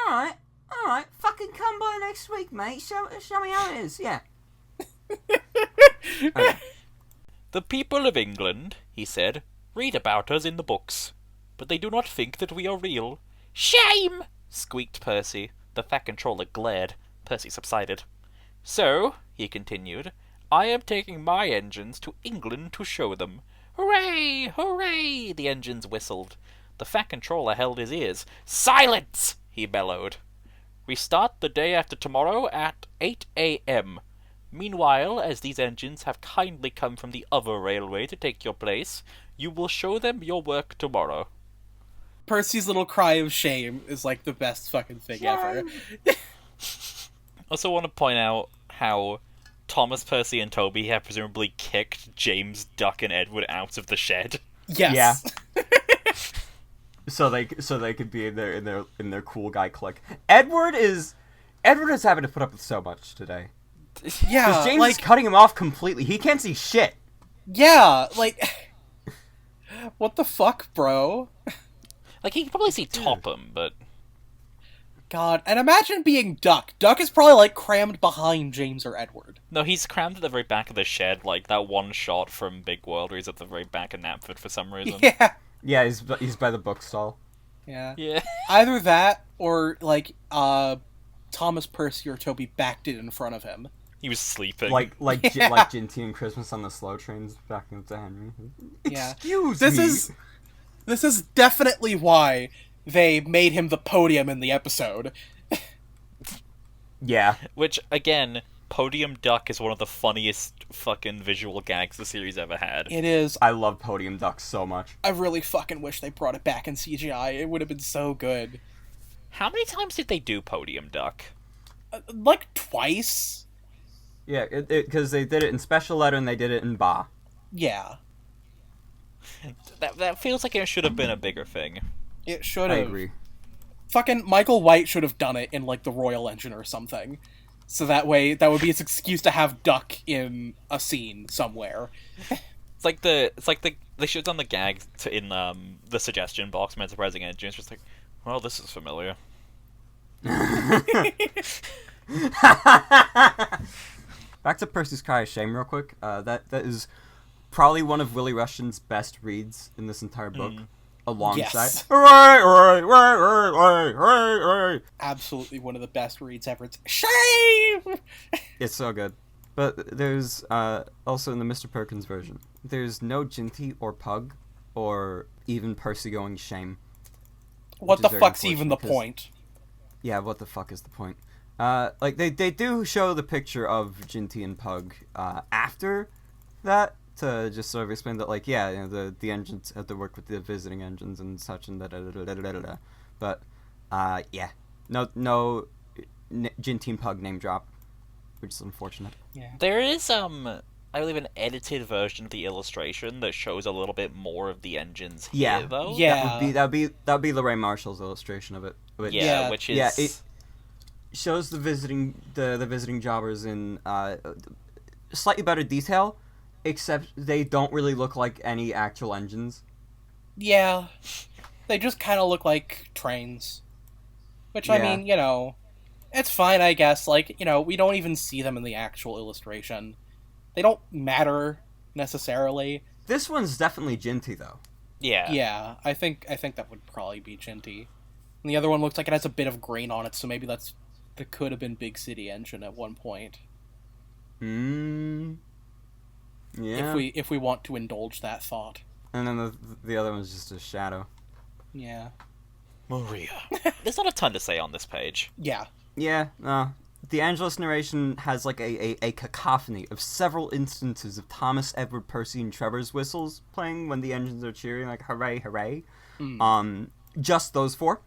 Alright. Fucking come by next week, mate. Show me how it is, yeah. Okay. The people of England, he said, read about us in the books, but they do not think that we are real. Shame! Squeaked Percy. The Fat Controller glared. Percy subsided. So, he continued, I am taking my engines to England to show them. Hooray! Hooray! The engines whistled. The Fat Controller held his ears. Silence! He bellowed. We start the day after tomorrow at 8 a.m. Meanwhile, as these engines have kindly come from the other railway to take your place, you will show them your work tomorrow. Percy's little cry of shame is like the best fucking thing ever. I also want to point out how Thomas, Percy, and Toby have presumably kicked James, Duck, and Edward out of the shed. Yes. Yeah. So they could be in their cool guy clique. Edward is having to put up with so much today. Yeah, Because James like, is cutting him off completely. He can't see shit. yeah, like, what the fuck, bro? Like, he can probably see Topham, but... God, and imagine being Duck. Duck is probably, like, crammed behind James or Edward. No, he's crammed at the very back of the shed, like that one shot from Big World where he's at the very back of Knapford for some reason. Yeah. Yeah, he's by the book stall. Yeah. Yeah. Either that, or, like, Thomas, Percy, or Toby backed it in front of him. He was sleeping. Like Jinty and Christmas on the slow trains backing up to Henry. Yeah. Excuse This me. This is definitely why they made him the podium in the episode. Yeah. Which, again, Podium Duck is one of the funniest fucking visual gags the series ever had. It is. I love Podium Ducks so much. I really fucking wish they brought it back in CGI. It would have been so good. How many times did they do Podium Duck? Like, twice? Yeah, because they did it in Special Letter and they did it in Ba. Yeah. That feels like it should have been a bigger thing. It should I have. agree. Fucking Michael White should have done it in, like, the Royal Engine or something. So that way, that would be its excuse to have Duck in a scene somewhere. It's like they should have done the gag in the suggestion box, Man Surprising Engine. It's just like, well, this is familiar. Back to Percy's Cry of Shame real quick. That is probably one of Willie Rushton's best reads in this entire book. Alongside. Yes. Hooray. Absolutely one of the best reads ever. It's shame! It's so good. But there's also in the Mr. Perkins version, there's no Jinty or Pug or even Percy going shame. What Which the is very fuck's even the unfortunate, 'cause- point? Yeah, what the fuck is the point? Like they do show the picture of Jinty and Pug after that to just sort of explain that, like, yeah, you know, the engines have to work with the visiting engines and such and da da da da da da da. But yeah, no Jinty and Pug name drop, which is unfortunate. Yeah. There is I believe an edited version of the illustration that shows a little bit more of the engines Yeah. here, though. Yeah. That'd be Lorraine Marshall's illustration of it. Which, Yeah. Which is yeah, it shows the visiting jobbers in slightly better detail, except they don't really look like any actual engines. Yeah. They just kind of look like trains. Which, I Yeah. mean, you know, it's fine, I guess. Like, you know, we don't even see them in the actual illustration. They don't matter, necessarily. This one's definitely Jinty, though. yeah. Yeah, I think that would probably be Jinty. And the other one looks like it has a bit of grain on it, so maybe that could have been Big City Engine at one point. Yeah. If we want to indulge that thought. And then the other one's just a shadow. Yeah. Maria. There's not a ton to say on this page. Yeah. Yeah, the Angelus narration has like a cacophony of several instances of Thomas, Edward, Percy, and Trevor's whistles playing when the engines are cheering, like hooray, hooray. Just those four.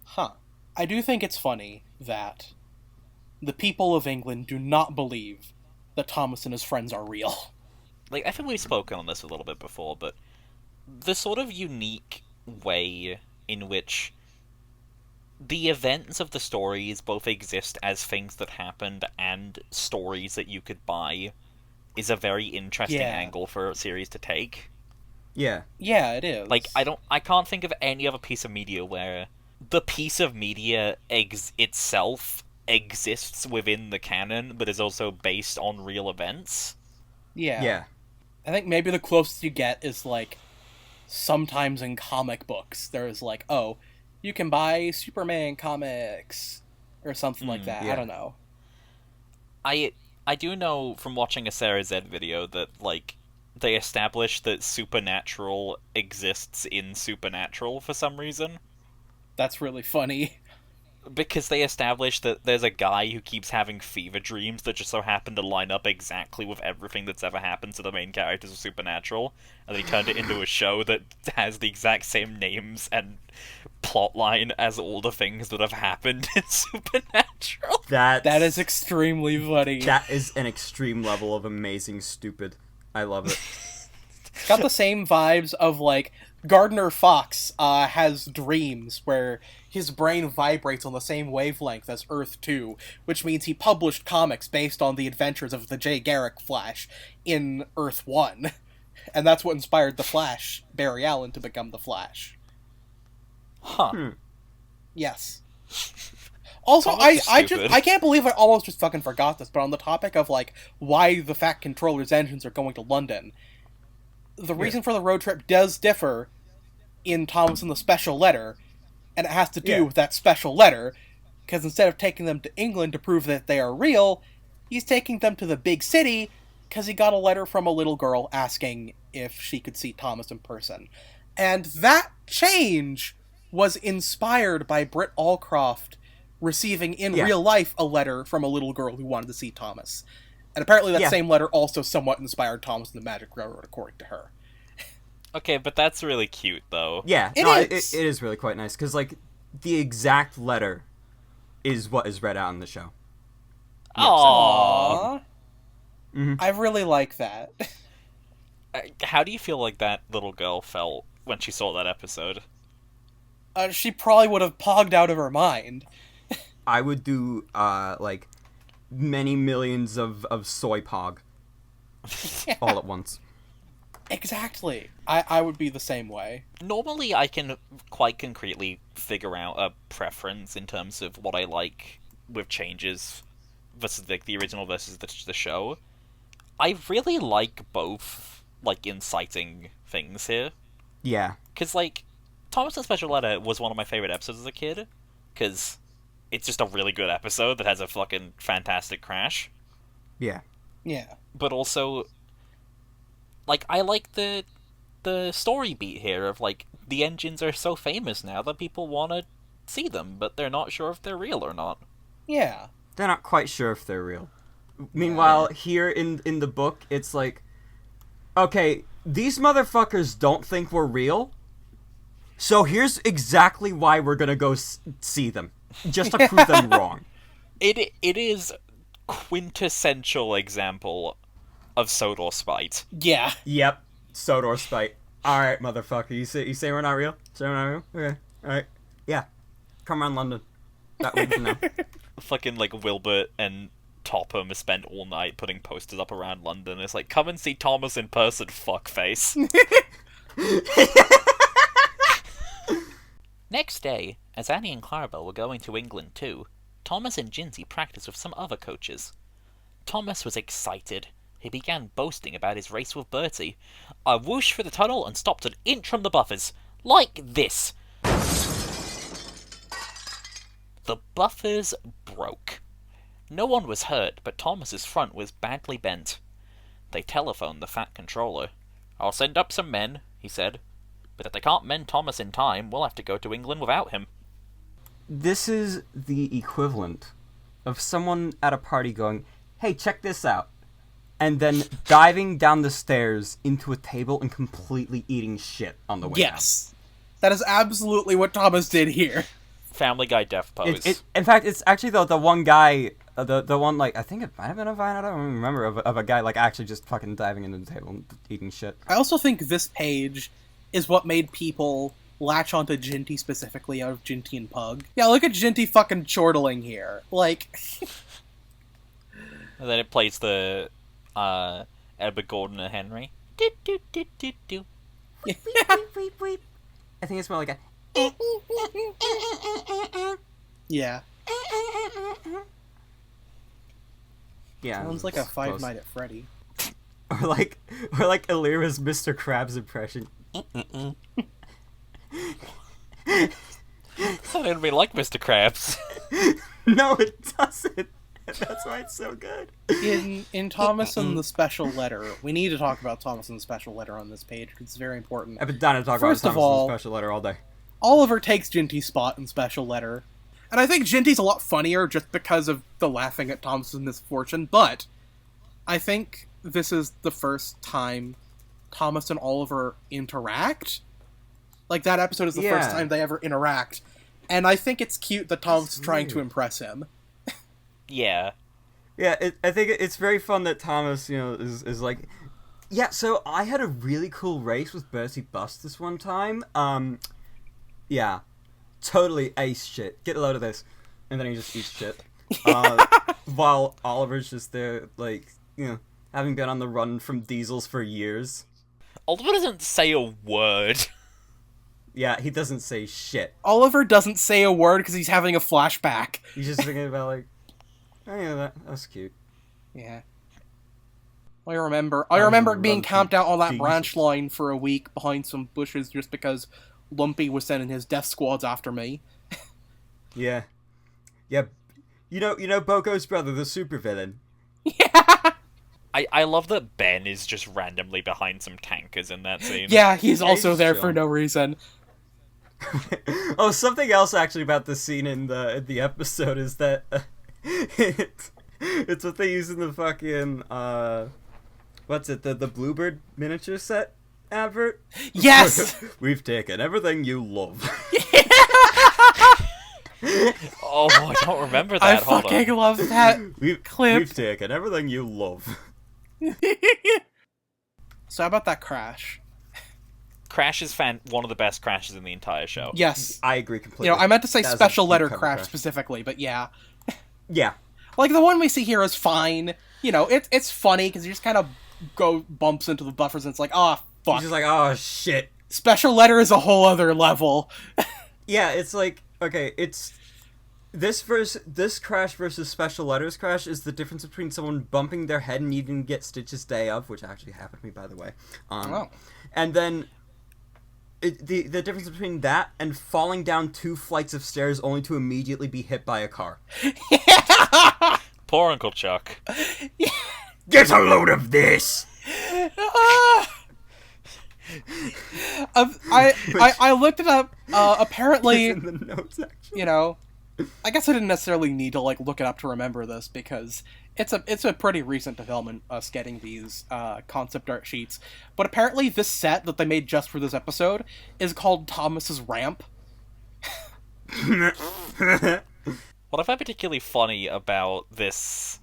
Huh. I do think it's funny that the people of England do not believe that Thomas and his friends are real. Like, I think we've spoken on this a little bit before, but the sort of unique way in which the events of the stories both exist as things that happened and stories that you could buy is a very interesting angle for a series to take. Yeah. Yeah, it is. Like, I can't think of any other piece of media where the piece of media itself exists within the canon, but is also based on real events. Yeah. Yeah. I think maybe the closest you get is, like, sometimes in comic books, there's like, oh, you can buy Superman comics, or something like that. yeah. I don't know. I do know from watching a Sarah Z video that, like, they established that Supernatural exists in Supernatural for some reason. That's really funny. Because they established that there's a guy who keeps having fever dreams that just so happen to line up exactly with everything that's ever happened to the main characters of Supernatural, and they turned it into a show that has the exact same names and plotline as all the things that have happened in Supernatural. That is extremely funny. That is an extreme level of amazing stupid. I love it. Got the same vibes of, like, Gardner Fox has dreams where his brain vibrates on the same wavelength as Earth 2, which means he published comics based on the adventures of the Jay Garrick Flash in Earth 1. And that's what inspired the Flash, Barry Allen, to become the Flash. Huh. Yes. Also, Thomas is I stupid. can't believe I almost just fucking forgot this, but on the topic of, like, why the Fat Controller's engines are going to London, the reason for the road trip does differ in Thomas and the Special Letter, and it has to do with that special letter, because instead of taking them to England to prove that they are real, he's taking them to the big city, because he got a letter from a little girl asking if she could see Thomas in person. And that change was inspired by Britt Allcroft receiving in real life a letter from a little girl who wanted to see Thomas. And apparently that same letter also somewhat inspired Thomas and the Magic Railroad, according to her. Okay, but that's really cute, though. Yeah, It it is really quite nice, because, like, the exact letter is what is read out in the show. Aww. I really like that. How do you feel like that little girl felt when she saw that episode? She probably would have pogged out of her mind. I would do, like, many millions of soy pog all at once. Exactly. I would be the same way. Normally, I can quite concretely figure out a preference in terms of what I like with changes versus like the original versus the show. I really like both, like, inciting things here. Yeah. Because, like, Thomas the Special Letter was one of my favorite episodes as a kid, because it's just a really good episode that has a fucking fantastic crash. Yeah. Yeah. But also, like, I like the story beat here of, like, the engines are so famous now that people want to see them, but they're not sure if they're real or not. Yeah. They're not quite sure if they're real. Meanwhile, here in the book, it's like, okay, these motherfuckers don't think we're real, so here's exactly why we're gonna go see them, just to prove them wrong. It is quintessential example of Sodor spite. Yeah. Yep, Sodor spite. Alright, motherfucker, you say we're not real? Say we're not real? Okay, alright. Yeah, come around London. That way you can know. Fucking, like, Wilbert and Topham spent all night putting posters up around London. It's like, come and see Thomas in person, fuckface. Next day, as Annie and Clarabelle were going to England too, Thomas and Jinty practiced with some other coaches. Thomas was excited. He began boasting about his race with Bertie. I whooshed through the tunnel and stopped an inch from the buffers. Like this. The buffers broke. No one was hurt, but Thomas's front was badly bent. They telephoned the Fat Controller. I'll send up some men, he said. But if they can't mend Thomas in time, we'll have to go to England without him. this is the equivalent of someone at a party going, "Hey, check this out," and then diving down the stairs into a table and completely eating shit on the way Yes. That is absolutely what Thomas did here. Family Guy death pose. down. In fact, it's actually the one guy, the one, like, I think it might have been a Vine, I don't remember, of a guy, like, actually just fucking diving into the table and eating shit. I also think this page is what made people latch onto Jinty specifically out of Jinty and Pug. Yeah, look at Jinty fucking chortling here. Like... And then it plays the Edward Gordon and Henry. Do, do, do, do, do. Weep, weep, weep. I think it's more like a... yeah. Yeah. Sounds like a it's Five close. Nights at Freddy. Or like Illyra's Mr. Krabs impression. It's not even like Mr. Krabs. No, it doesn't. That's why it's so good. In Thomas and the Special Letter, we need to talk about Thomas and the Special Letter on this page, because it's very important. I've been dying to talk First about of Thomas all- and the Special Letter all day. Oliver takes Jinty's spot in Special Letter. And I think Jinty's a lot funnier just because of the laughing at Thomas's misfortune, but I think this is the first time Thomas and Oliver interact. Like, that episode is the first Yeah. time they ever interact. And I think it's cute that Thomas is trying to weird. impress him. Yeah. Yeah, I think it's very fun that Thomas, is like, yeah, so I had a really cool race with Bertie Bust this one time. Yeah, totally ace shit. Get a load of this. And then he just eats shit. While Oliver's just there, like, having been on the run from diesels for years. Oliver doesn't say a word. Yeah, he doesn't say shit. Oliver doesn't say a word because he's having a flashback. He's just thinking about, like, oh yeah, that's cute. Yeah. I remember run being from camped out on that Jesus. branch line for a week behind some bushes just because Lumpy was sending his death squads after me. Yeah. Yeah. You know Boko's brother, the supervillain. I love that Ben is just randomly behind some tankers in that scene. Yeah, he's also he's there chill. for no reason. Oh, something else actually about this scene in the episode is that it's what they use in the fucking what's it, the Bluebird miniature set advert? Yes! We've taken everything you love. Oh, I don't remember that. I Hold fucking on. love that We've clip. taken everything you love. So how about that crash? Crash is one of the best crashes in the entire show. Yes. I agree completely. You know, I meant to say That was a special deep letter cover crash specifically, but yeah. Yeah. Like, the one we see here is fine. You know, it's funny because he just kind of bumps into the buffers and it's like, oh, fuck. He's just like, oh shit. Special letter is a whole other level. Yeah, it's like, okay, it's this crash versus special letters crash is the difference between someone bumping their head and needing to get stitches day of, which actually happened to me, by the way. Oh. And then the difference between that and falling down 2 flights of stairs only to immediately be hit by a car. Poor Uncle Chuck. Get a load of this! I looked it up. Apparently, It's in the notes, actually. you know, I guess I didn't necessarily need to like look it up to remember this because it's a pretty recent development, us getting these concept art sheets. But apparently, this set that they made just for this episode is called Thomas's Ramp. What I find particularly funny about this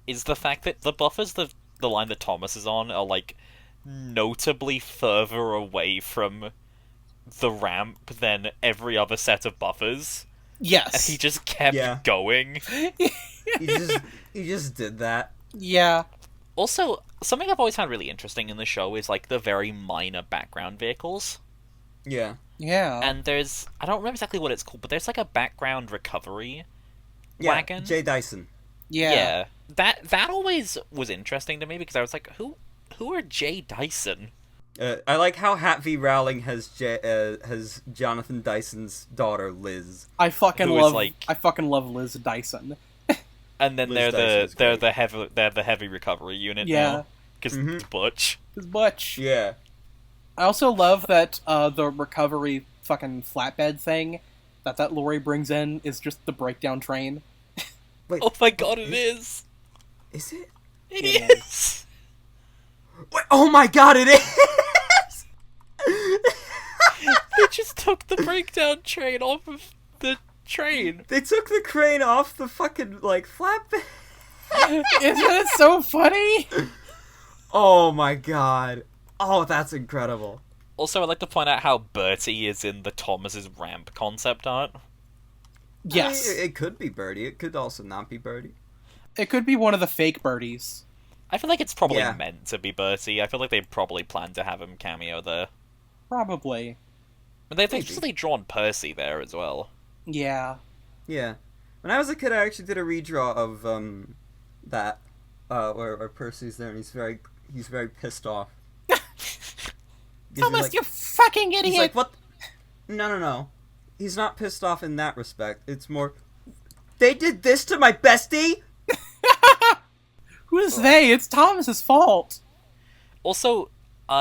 is the fact that the buffers the line that Thomas is on are like notably further away from the ramp than every other set of buffers. And Yes. he just kept Yeah. going. He just did that. Yeah. Also, something I've always found really interesting in the show is like the very minor background vehicles. Yeah. Yeah. And there's, I don't remember exactly what it's called, but there's like a background recovery Yeah, wagon. Jay Dyson. yeah. That always was interesting to me because I was like, who are Jay Dyson? I like how Hat V. Rowling has Jonathan Dyson's daughter, Liz. I fucking Who is, love like- I fucking love Liz Dyson. And then Liz Dyson's they're great. the heavy recovery unit Yeah. now because it's Butch. His butch. Yeah. I also love that the recovery fucking flatbed thing that Lori brings in is just the breakdown train. Wait, Oh my god, it is! is it? It Yeah. is! Wait, oh my god, it is! They just took the breakdown train off of the train. They took the crane off the fucking, like, flatbed. Isn't it so funny? Oh my god. Oh, that's incredible. Also, I'd like to point out how Bertie is in the Thomas's ramp concept art. Yes. It could be Birdie. It could also not be Birdie. It could be one of the fake birdies. I feel like it's probably Yeah. meant to be Bertie. I feel like they probably planned to have him cameo there. Probably. But they've Maybe. actually drawn Percy there as well. Yeah. Yeah. When I was a kid, I actually did a redraw of that, where Percy's there and he's very pissed off. Because Thomas, he's like, you fucking idiot! he's like, what? No. He's not pissed off in that respect. It's more, they did this to my bestie? Who's they? It's Thomas's fault. Also,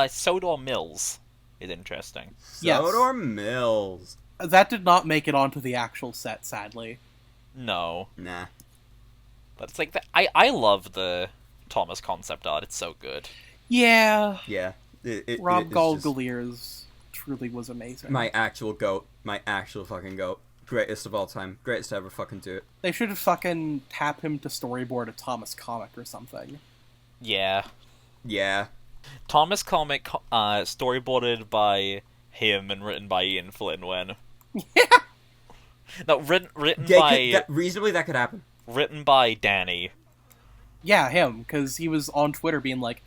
Sodor Mills is interesting. Yes. Sodor Mills. That did not make it onto the actual set, sadly. No. Nah. But it's like, I love the Thomas concept art. It's so good. Yeah. Yeah. Rob it's just Galgalier's truly was amazing. my actual goat. My actual fucking goat. Greatest of all time. Greatest to ever fucking do it. They should have fucking tapped him to storyboard a Thomas comic or something. Yeah. Yeah. Thomas comic, storyboarded by him and written by Ian Flynn when... Yeah. No, written Reasonably, that could happen. written by Danny. Yeah, him, because he was on Twitter being like,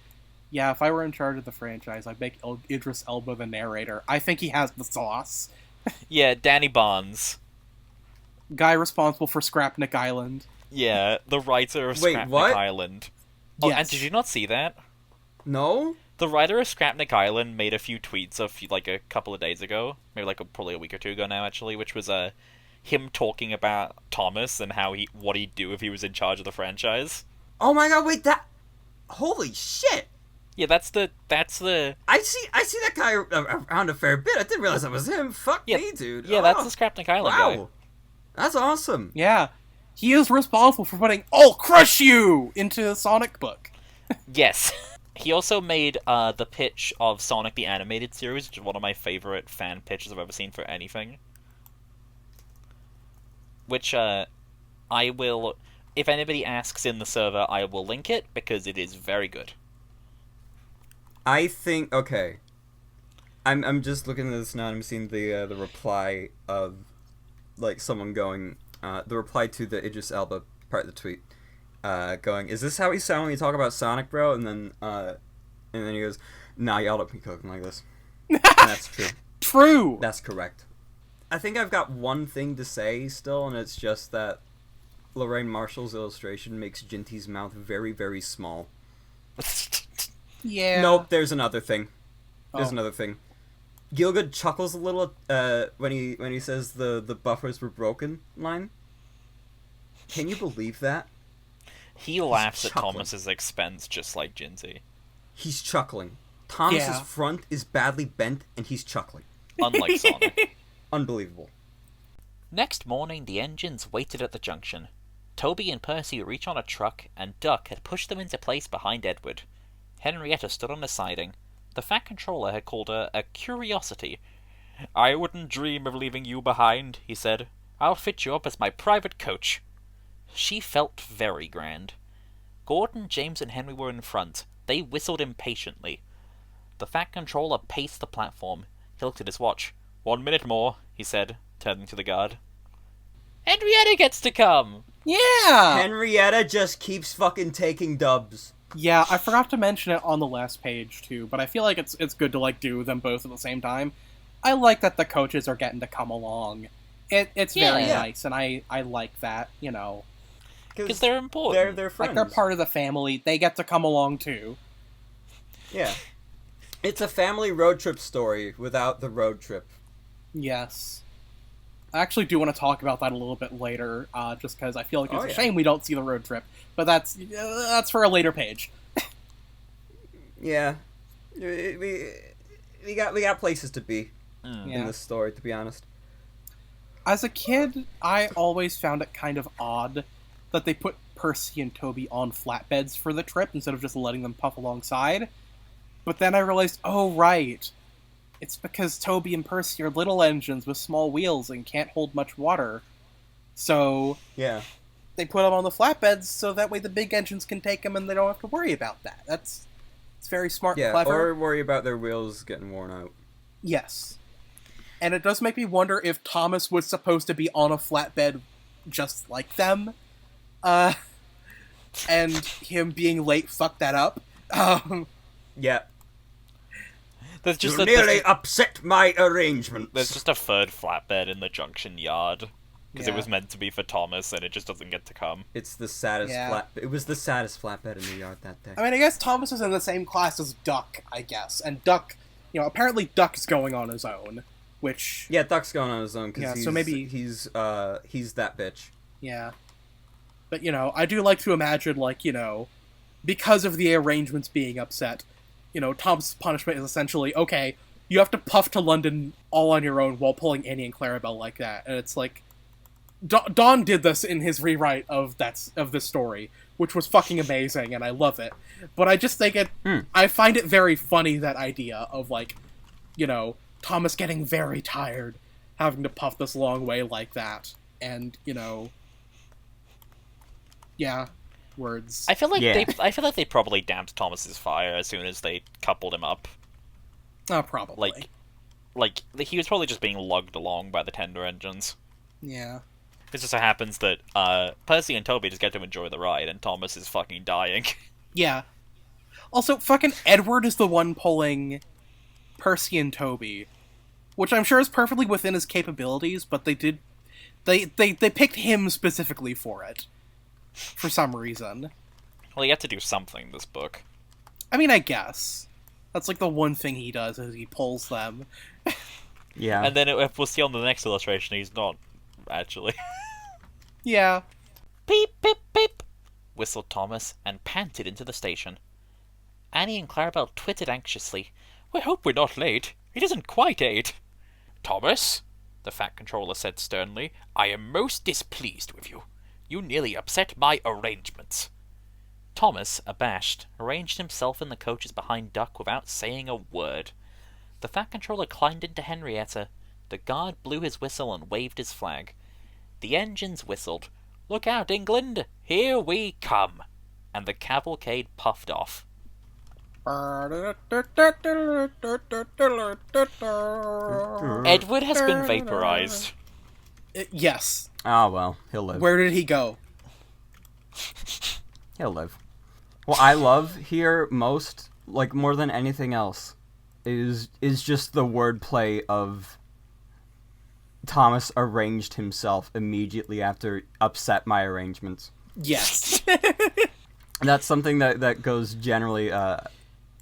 yeah, if I were in charge of the franchise, I'd make Idris Elba the narrator. I think he has the sauce. Yeah, Danny Barnes. Guy responsible for Scrapnik Island. Yeah, the writer of Wait, Scrapnik what? Island. Oh, and Yes. did you not see that? No? The writer of Scrapnik Island made a few tweets like a couple of days ago, maybe probably a week or two ago now actually, which was him talking about Thomas and what he'd do if he was in charge of the franchise. Oh my god, wait, that... Holy shit! Yeah, that's the I see that guy around a fair bit. I didn't realize that was him. Fuck Yeah, me, dude. yeah, that's the Scrapnik Island wow. guy. That's awesome. Yeah. He is responsible for putting I'll Crush You into the Sonic book. Yes. He also made the pitch of Sonic the Animated Series, which is one of my favorite fan pitches I've ever seen for anything. Which, I will... If anybody asks in the server, I will link it, because it is very good. I think... Okay. I'm just looking at this now and I'm seeing the reply of, like, someone going... the reply to the Idris Elba part of the tweet. Going, is this how you sound when you talk about Sonic, bro? And then he goes, nah, y'all don't be cooking like this. And that's true. True. That's correct. I think I've got one thing to say still, and it's just that Lorraine Marshall's illustration makes Jinty's mouth very, very small. Yeah. Nope, there's another thing. There's Oh. another thing. Gilgood chuckles a little when he says the buffers were broken line. Can you believe that? He laughs at chuckling. Thomas's expense, just like Jinty. He's chuckling. Thomas's Yeah. front is badly bent, and he's chuckling. Unlike Sonic. Unbelievable. Next morning, the engines waited at the junction. Toby and Percy reach on a truck, and Duck had pushed them into place behind Edward. Henrietta stood on the siding. The Fat Controller had called her a curiosity. I wouldn't dream of leaving you behind, he said. I'll fit you up as my private coach. She felt very grand. Gordon, James, and Henry were in front. They whistled impatiently. The Fat Controller paced the platform. He looked at his watch. 1 minute more, he said, turning to the guard. Henrietta gets to come! Yeah. Henrietta just keeps fucking taking dubs. Yeah, I forgot to mention it on the last page too, but I feel like it's good to like do them both at the same time. I like that the coaches are getting to come along. It's very Yeah. nice, and I like that. You know, Because they're important. They're friends. like they're part of the family. They get to come along too. Yeah. It's a family road trip story without the road trip. Yes. I actually do want to talk about that a little bit later, just because I feel like it's Oh, a yeah. shame we don't see the road trip. But that's for a later page. Yeah. We got places to be Yeah. in this story, to be honest. As a kid, I always found it kind of odd that they put Percy and Toby on flatbeds for the trip instead of just letting them puff alongside. But then I realized, oh right, it's because Toby and Percy are little engines with small wheels and can't hold much water. So Yeah. they put them on the flatbeds so that way the big engines can take them and they don't have to worry about that. It's very smart and Yeah, clever. or worry about their wheels getting worn out. Yes. And it does make me wonder if Thomas was supposed to be on a flatbed just like them. And him being late fucked that up. Yeah. There's just You nearly upset my arrangement. there's just a third flatbed in the junction yard because it Yeah. was meant to be for Thomas and it just doesn't get to come. It's the saddest Yeah. It was the saddest flatbed in the yard that day. I mean, I guess Thomas is in the same class as Duck, I guess. And Duck, apparently Duck's going on his own. Which, Yeah, Duck's going on his own because Yeah, so maybe- he's that bitch. yeah. But, I do like to imagine, because of the arrangements being upset, Tom's punishment is essentially, okay, you have to puff to London all on your own while pulling Annie and Clarabelle like that. And it's like, Don did this in his rewrite of this story, which was fucking amazing, and I love it. But I just think I find it very funny, that idea of, Thomas getting very tired, having to puff this long way like that, and, yeah, words. I feel like Yeah. they probably damped Thomas's fire as soon as they coupled him up. Probably. Like he was probably just being lugged along by the tender engines. Yeah. It just so happens that Percy and Toby just get to enjoy the ride, and Thomas is fucking dying. Yeah. Also, fucking Edward is the one pulling Percy and Toby, which I'm sure is perfectly within his capabilities, but they picked him specifically for it. For some reason. Well, he had to do something this book. I mean, I guess. That's the one thing he does, is he pulls them. Yeah. And then we'll see on the next illustration he's not, actually. Yeah. Beep, beep, beep, whistled Thomas, and panted into the station. Annie and Clarabelle twittered anxiously. We hope we're not late. It isn't quite 8. Thomas, the Fat Controller said sternly, I am most displeased with you. You nearly upset my arrangements. Thomas, abashed, arranged himself in the coaches behind Duck without saying a word. The Fat Controller climbed into Henrietta. The guard blew his whistle and waved his flag. The engines whistled. Look out, England! Here we come! And the cavalcade puffed off. Edward has been vaporized. Yes. Oh, well, he'll live. Where did he go? He'll live. What I love here most, more than anything else, is just the wordplay of Thomas arranged himself immediately after upset my arrangements. Yes. That's something that goes generally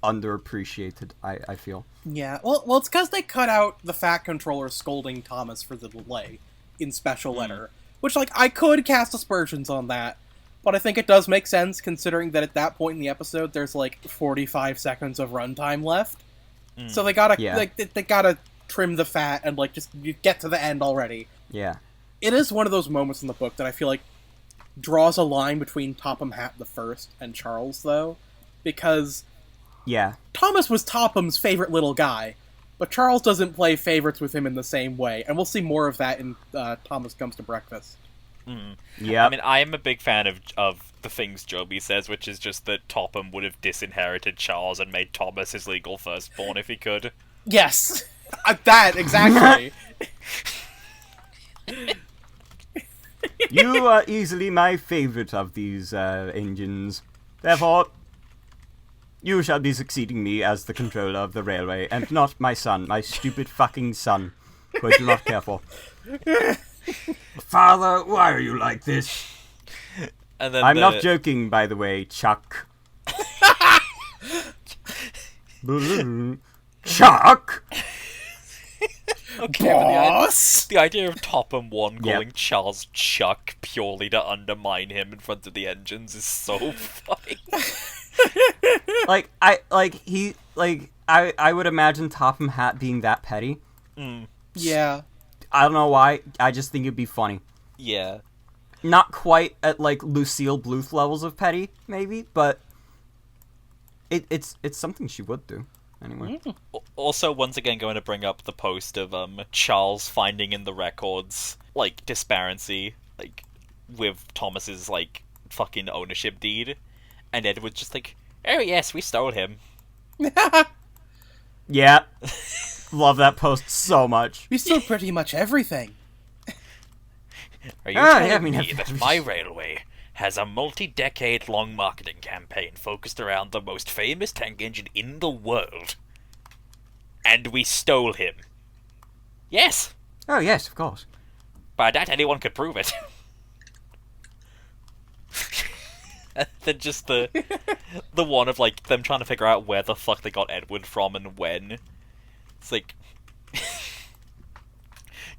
underappreciated, I feel. Yeah. Well, it's because they cut out the Fat Controller scolding Thomas for the delay in Special Letter. Which, I could cast aspersions on that, but I think it does make sense considering that at that point in the episode there's 45 seconds of runtime left. So they gotta they gotta trim the fat and just you get to the end already. Yeah. It is one of those moments in the book that I feel draws a line between Topham Hatt the First and Charles, though, because Yeah. Thomas was Topham's favorite little guy, but Charles doesn't play favorites with him in the same way, and we'll see more of that in Thomas Comes to Breakfast. Yeah. I mean, I am a big fan of the things Joby says, which is just that Topham would have disinherited Charles and made Thomas his legal firstborn if he could. Yes! That, exactly! You are easily my favorite of these engines. Therefore, you shall be succeeding me as the controller of the railway, and not my son, my stupid fucking son, who I do not care for. Father, why are you like this? And then I'm not joking, by the way, Chuck. Chuck? Okay, Boss! the idea of Topham 1 Yep. calling Charles Chuck purely to undermine him in front of the engines is so funny. I would imagine Topham Hatt being that petty. Yeah. I don't know why. I just think it'd be funny. Yeah. Not quite at like Lucille Bluth levels of petty, maybe, but it's something she would do anyway. Also, once again, going to bring up the post of Charles finding in the records like disparity, like with Thomas's like fucking ownership deed, and Edward's just like, oh yes, we stole him. Yeah, love that post so much. We stole pretty much everything. Are you telling yeah, I mean, me that my railway has a multi-decade-long marketing campaign focused around the most famous tank engine in the world, and we stole him? Yes, Oh yes, of course. but I doubt anyone could prove it. And then just the one of like them trying to figure out where the fuck they got Edward from and when. It's like,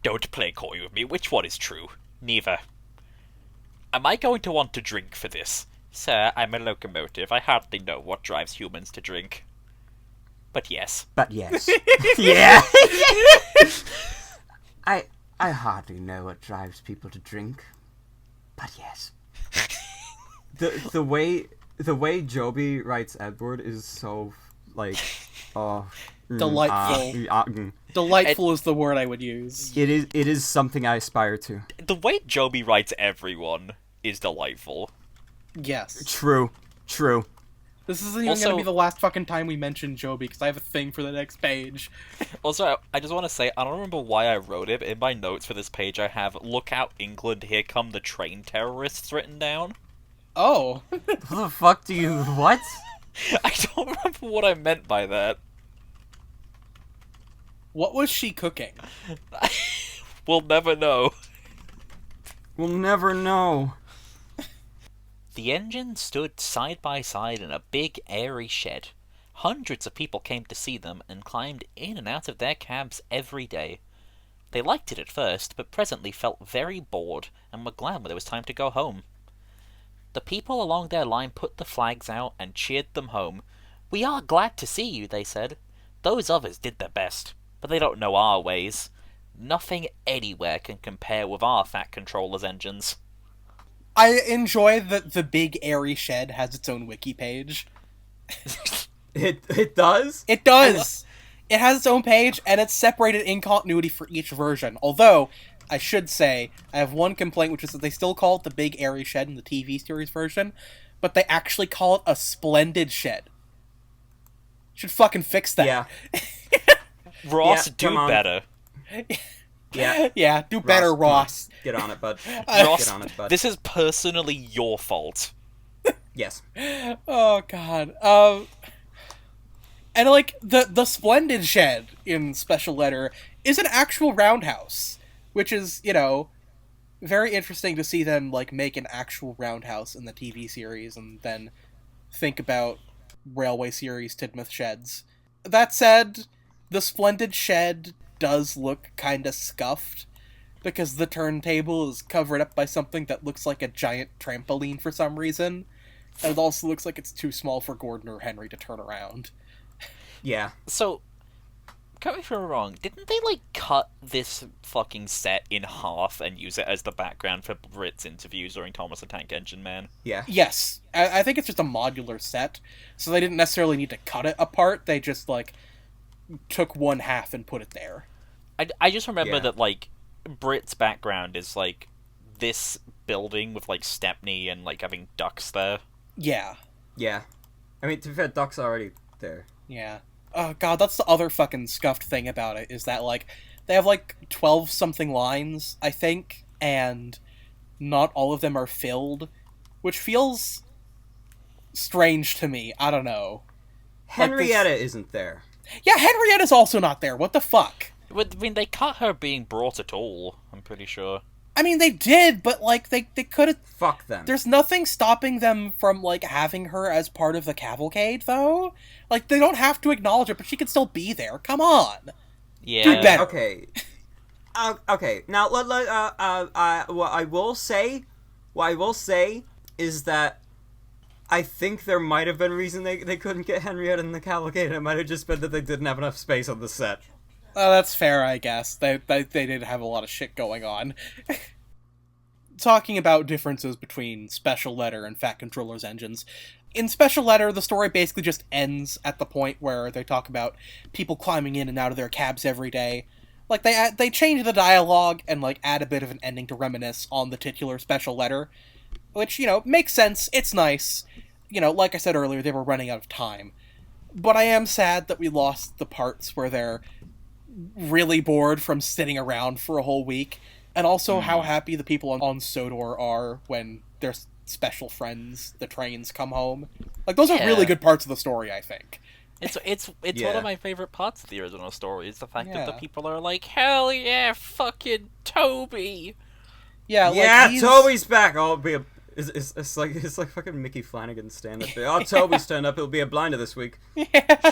don't play coy with me. Which one is true? Neither. Am I going to want to drink for this? Sir, I'm a locomotive. I hardly know what drives humans to drink. But yes. But yes. Yeah. I hardly know what drives people to drink. But yes. The way Joby writes Edward is so like Delightful. Delightful is the word I would use. It is something I aspire to. The way Joby writes everyone is delightful. Yes. True. This isn't even Also- gonna be the last fucking time we mention Joby, because I have a thing for the next page. Also, I just want to say, I don't remember why I wrote it, but in my notes for this page I have, "Look out England, here come the train terrorists" written down. Oh. What the fuck do you what? I don't remember what I meant by that. What was she cooking? We'll never know. We'll never know. The engines stood side by side in a big, airy shed. Hundreds of people came to see them and climbed in and out of their cabs every day. They liked it at first, but presently felt very bored and were glad when it was time to go home. The people along their line put the flags out and cheered them home. "We are glad to see you," they said. "Those others did their best, but they don't know our ways. Nothing anywhere can compare with our Fat Controller's engines." I enjoy that the big airy shed has its own wiki page. It does? It does! It has its own page, and it's separated in continuity for each version. Although, I should say, I have one complaint, which is that they still call it the big airy shed in the TV series version, but they actually call it a splendid shed. Should fucking fix that. Yeah. Ross, Yeah, do come on. better. Yeah. Yeah, do better, come on. Ross. Get on it, bud. Ross, Get on it, bud. this is personally your fault. Yes. Oh god. And like the splendid shed in Special Letter is an actual roundhouse, which is, you know, very interesting to see them like make an actual roundhouse in the TV series and then think about Railway series Tidmouth sheds. That said, the splendid shed does look kind of scuffed because the turntable is covered up by something that looks like a giant trampoline for some reason. And it also looks like it's too small for Gordon or Henry to turn around. Yeah. So, correct me if I'm wrong, didn't they, like, cut this fucking set in half and use it as the background for Brit's interviews during Thomas the Tank Engine Man? Yeah. Yes, I think it's just a modular set, so they didn't necessarily need to cut it apart, they just, like, took one half and put it there. I just remember Yeah. that, like, Brit's background is, like, this building with, like, Stepney and, like, having ducks there. Yeah, Yeah. I mean, to be fair, Doc's already there. yeah. Oh god, that's the other fucking scuffed thing about it, is that, like, they have, like, 12-something lines, I think, and not all of them are filled, which feels strange to me, I don't know. Henrietta isn't there. Yeah, Henrietta's also not there, what the fuck? I mean, they cut her being brought at all, I'm pretty sure. I mean, they did, but, like, they could have... Fuck them. There's nothing stopping them from, like, having her as part of the cavalcade, though. Like, they don't have to acknowledge it, but she could still be there. Come on. Yeah. Do better. Okay. Okay. Now, what I will say is that I think there might have been a reason they couldn't get Henrietta in the cavalcade. It might have just been that they didn't have enough space on the set. That's fair, I guess. They did have a lot of shit going on. Talking about differences between Special Letter and Fat Controller's engines. In Special Letter, the story basically just ends at the point where they talk about people climbing in and out of their cabs every day. Like, they change the dialogue and, like, add a bit of an ending to reminisce on the titular Special Letter. Which, makes sense. It's nice. Like I said earlier, they were running out of time. But I am sad that we lost the parts where they're really bored from sitting around for a whole week. And also how happy the people on Sodor are when their special friends, the trains, come home. Like, those are really good parts of the story, I think. It's one of my favorite parts of the original story, is the fact that the people are like, hell yeah, fucking Toby! Yeah, yeah, Toby's back! Oh, it'll be a... It's like fucking Mickey Flanagan stand-up. Oh, Toby's stand-up, it'll be a blinder this week. Yeah.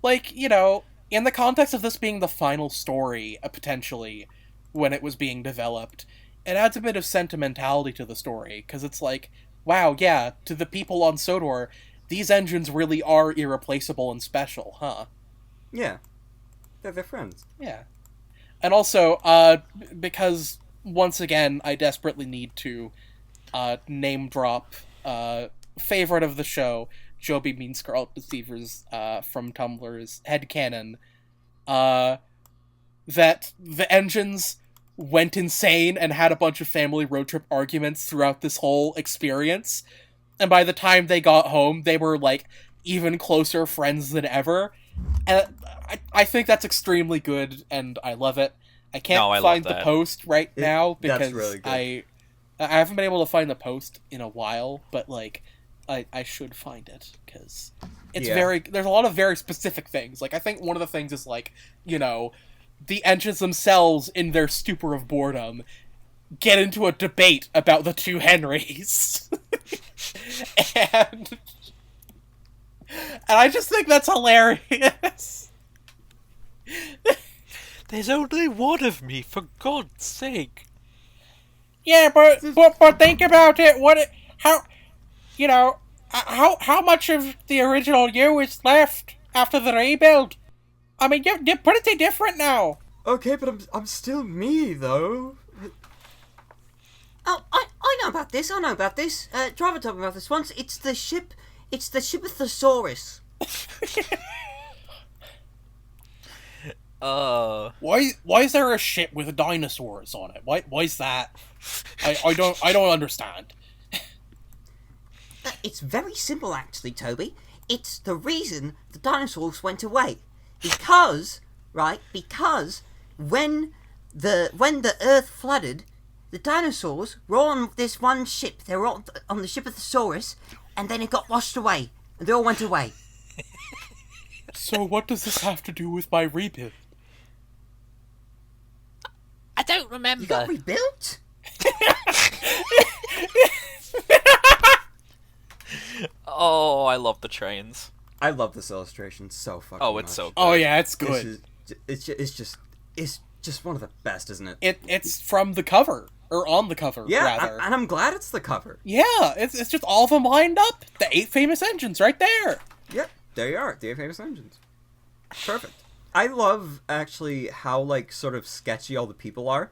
Like, in the context of this being the final story, potentially, when it was being developed, it adds a bit of sentimentality to the story, because it's like, wow, yeah, to the people on Sodor, these engines really are irreplaceable and special, huh? Yeah. They're friends. Yeah. And also, because, once again, I desperately need to name drop favorite of the show, Joby Mean Scarlet Deceivers from Tumblr's headcanon, that the engines went insane and had a bunch of family road trip arguments throughout this whole experience. And by the time they got home, they were, like, even closer friends than ever. And I think that's extremely good, and I love it. I can't find the post right now, because that's really good. I haven't been able to find the post in a while, but, like, I should find it, because it's there's a lot of very specific things. Like, I think one of the things is, like, the engines themselves, in their stupor of boredom, get into a debate about the two Henrys. and I just think that's hilarious. There's only one of me, for God's sake. Yeah, but think about it. How much of the original you is left after the rebuild? I mean, you're pretty different now. Okay, but I'm still me, though. Oh, I know about this. Driver told me about this once. It's the ship of Thesaurus. Why is there a ship with dinosaurs on it? Why is that? I don't understand. It's very simple, actually, Toby. It's the reason the dinosaurs went away. Because when the Earth flooded, the dinosaurs were all on this one ship. They were all on the ship of Thesaurus, and then it got washed away, and they all went away. So what does this have to do with my rebuild? I don't remember. You got rebuilt? Oh, I love the trains. I love this illustration so fucking much. Oh, it's so good. Oh yeah, it's good. It's just one of the best, isn't it? It's from the cover, or on the cover, rather. And I'm glad it's the cover. Yeah, it's just all of them lined up. The 8 famous engines right there. Yep, there you are. The 8 famous engines. Perfect. I love, actually, how, like, sort of sketchy all the people are.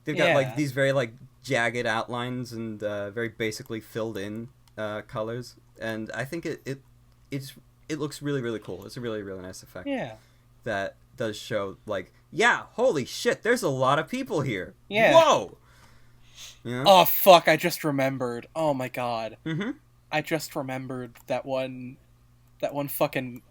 They've got, like, these very, like, jagged outlines and very basically filled in colors. And I think it looks really, really cool. It's a really, really nice effect. Yeah. That does show, like, yeah, holy shit, there's a lot of people here. Yeah. Whoa! You know? Oh, fuck, I just remembered. Oh, my God. Mm-hmm. I just remembered that one fucking...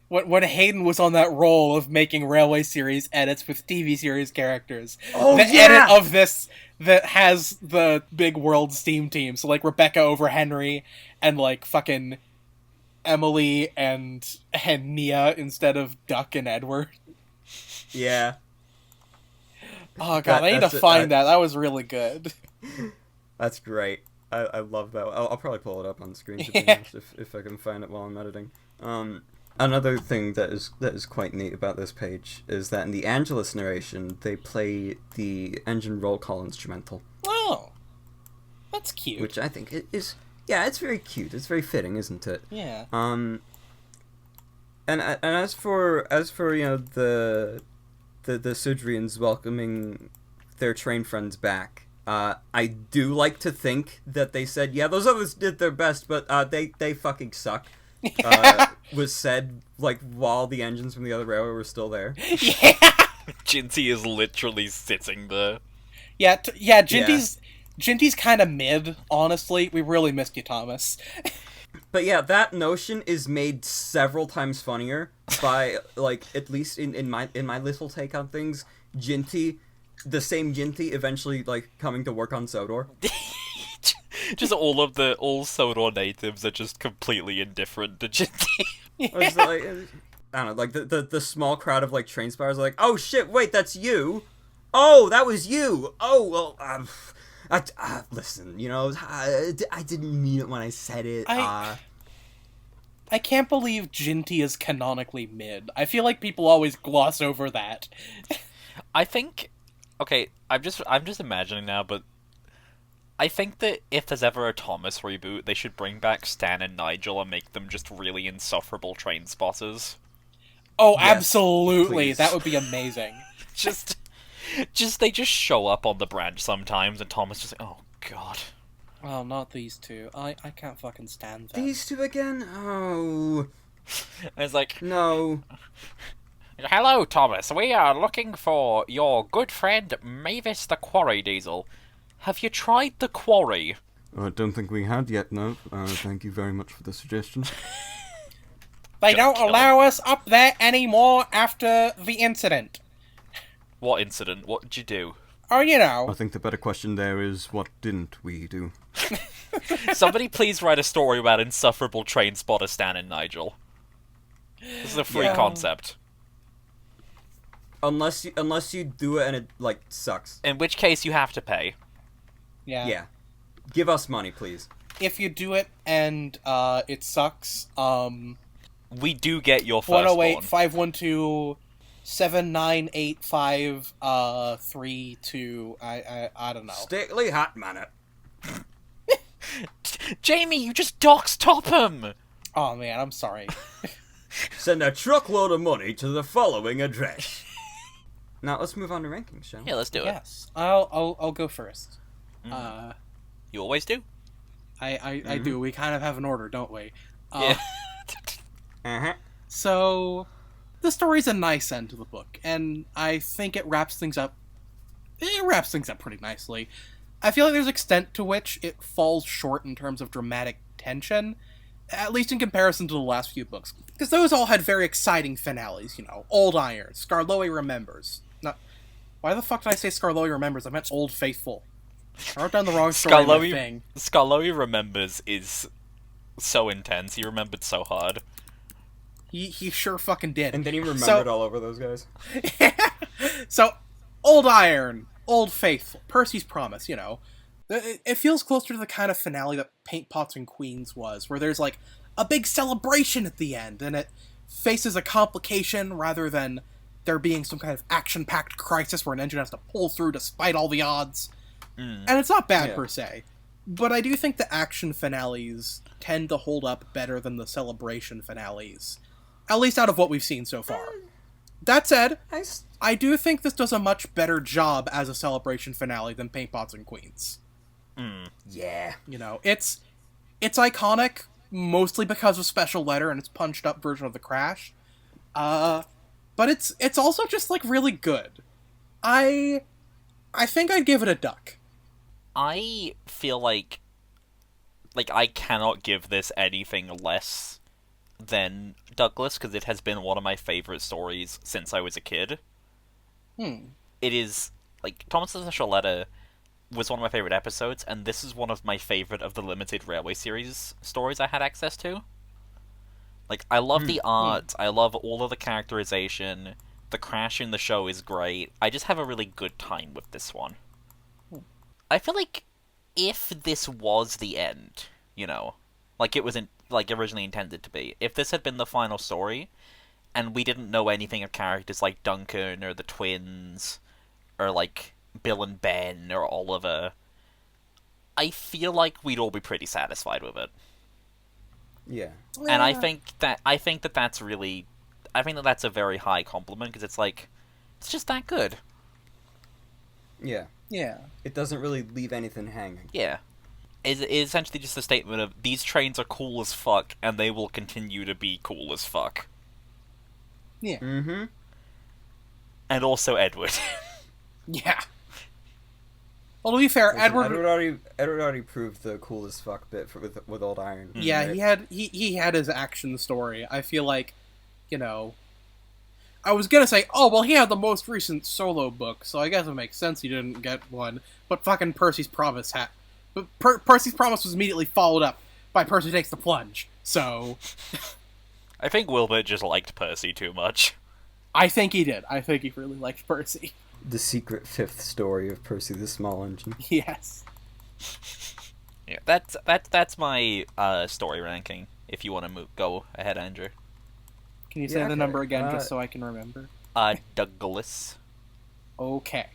When Hayden was on that role of making Railway series edits with TV series characters. Oh, the yeah! edit of this that has the big world steam team. So, like, Rebecca over Henry and, like, fucking Emily and Nia instead of Duck and Edward. Yeah. Oh, God, I need to find that. That was really good. That's great. I love that. I'll probably pull it up on the screen to be honest, if I can find it while I'm editing. Another thing that is quite neat about this page is that in the Angelus narration, they play the engine roll call instrumental. Oh, that's cute. Which I think is, yeah, it's very cute. It's very fitting, isn't it? Yeah. and as for the Sudrians welcoming their train friends back, I do like to think that they said, yeah, those others did their best, but they fucking suck. Was said like while the engines from the other railway were still there. Yeah. Jinty is literally sitting there. Yeah, Jinty's kind of mid, honestly. We really missed you, Thomas. But yeah, that notion is made several times funnier by, like, at least in my little take on things, Jinty, the same Jinty eventually, like, coming to work on Sodor. Just all Sodor natives are just completely indifferent to Jinty. It's like, I don't know, like, the small crowd of, like, train spies are like, oh shit, wait, that's you? Oh, that was you! Oh, well, listen, you know, I didn't mean it when I said it. I can't believe Jinty is canonically mid. I feel like people always gloss over that. I think, okay, I'm just imagining now, but I think that if there's ever a Thomas reboot, they should bring back Stan and Nigel and make them just really insufferable train spotters. Oh, Yes, absolutely. please. That would be amazing. They just show up on the branch sometimes, and Thomas just like, oh god. Oh, not these two. I can't fucking stand them. These two again? Oh, And it's like, no. hello, Thomas. We are looking for your good friend Mavis the Quarry Diesel. Have you tried the quarry? I don't think we had yet, no. Thank you very much for the suggestion. They Just don't kill allow us up there anymore after the incident. What incident? What did you do? Oh, you know. I think the better question there is, what didn't we do? Somebody please write a story about insufferable train spotter Stan and Nigel. This is a free concept. Unless you do it and it, like, sucks. In which case you have to pay. Yeah. Give us money, please. If you do it and it sucks, We do get your first 108 one. 512 7985 32. I don't know. Stately hat man it. Jamie, you just doxed Topham! Oh man, I'm sorry. Send a truckload of money to the following address. Now let's move on to rankings, shall we? Yeah, let's do it. Yes, I'll go first. You always do. I do. We kind of have an order, don't we? Yeah. Uh-huh. So, the story's a nice end to the book, and I think it wraps things up. It wraps things up pretty nicely. I feel like there's extent to which it falls short in terms of dramatic tension, at least in comparison to the last few books, because those all had very exciting finales. You know, Old Iron, Skarloey Remembers. Not, why the fuck did I say Skarloey Remembers? I meant Old Faithful. I wrote down the wrong story in my thing. Skarloey Remembers is so intense. He remembered so hard. He sure fucking did. And then he remembered all over those guys. So, Old Iron, Old Faithful, Percy's Promise, you know. It feels closer to the kind of finale that Paint Pots and Queens was, where there's like a big celebration at the end, and it faces a complication rather than there being some kind of action-packed crisis where an engine has to pull through despite all the odds. And it's not bad per se. But I do think the action finales tend to hold up better than the celebration finales. At least out of what we've seen so far. That said, I do think this does a much better job as a celebration finale than Paint Pots and Queens. Yeah. You know, it's iconic, mostly because of Special Letter and its punched up version of the Crash. But it's also just, like, really good. I think I'd give it a duck. I feel like I cannot give this anything less than Douglas, because it has been one of my favorite stories since I was a kid. It is, like, Thomas's Special Letter was one of my favorite episodes, and this is one of my favorite of the Limited Railway series stories I had access to. Like, I love the art, I love all of the characterization, the crash in the show is great, I just have a really good time with this one. I feel like if this was the end, you know, like it was originally intended to be, if this had been the final story, and we didn't know anything of characters like Duncan or the twins, or like Bill and Ben or Oliver, I feel like we'd all be pretty satisfied with it. Yeah. And I think that that's really I think that that's a very high compliment, because it's like, it's just that good. Yeah. Yeah. It doesn't really leave anything hanging. Yeah. It's essentially just a statement of, these trains are cool as fuck, and they will continue to be cool as fuck. Yeah. Mm-hmm. And also Edward. Yeah. Well, to be fair, Edward Edward already proved the coolest fuck bit with Old Iron. Yeah, right? he had his action story. I feel like, I was gonna say, oh well, he had the most recent solo book, so I guess it makes sense he didn't get one. But fucking Percy's Promise But Percy's Promise was immediately followed up by Percy Takes the Plunge. So I think Wilbur just liked Percy too much. I think he did. I think he really liked Percy. The secret fifth story of Percy the Small Engine. Yes. Yeah, that's my story ranking. If you want to go ahead, Andrew. Can you say the number again, just so I can remember? Douglas. Okay.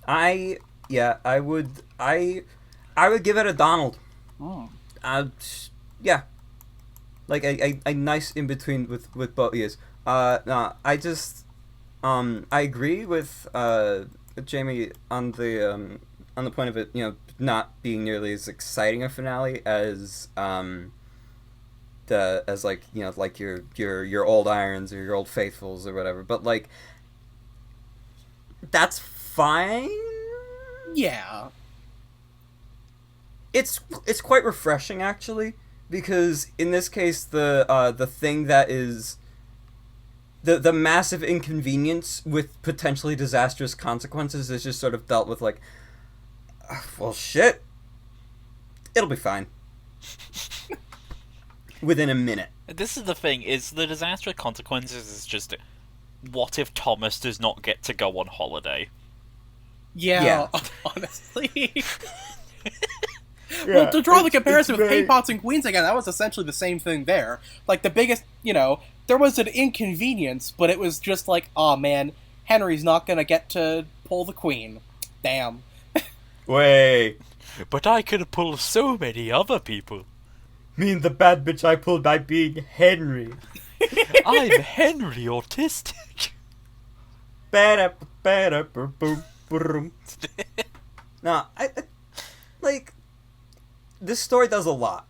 I would give it a Donald. Oh. Yeah. Like a nice in between with both ears. No, I agree with Jamie on the point of it, not being nearly as exciting a finale as like your Old Irons or your Old Faithfuls or whatever. But like, that's fine. Yeah. It's quite refreshing actually, because in this case the thing that is the massive inconvenience with potentially disastrous consequences is just sort of dealt with like, well, shit, it'll be fine within a minute. This is the thing, is the disastrous consequences is just, what if Thomas does not get to go on holiday? Yeah. Honestly. Well, to draw the comparison with Hay Pots and Queens again, that was essentially the same thing there. Like, the biggest, there was an inconvenience, but it was just like, aw, man, Henry's not gonna get to pull the queen. Damn. Wait. But I could pull so many other people. Mean the bad bitch I pulled by being Henry. I'm Henry Autistic. No, I like, this story does a lot.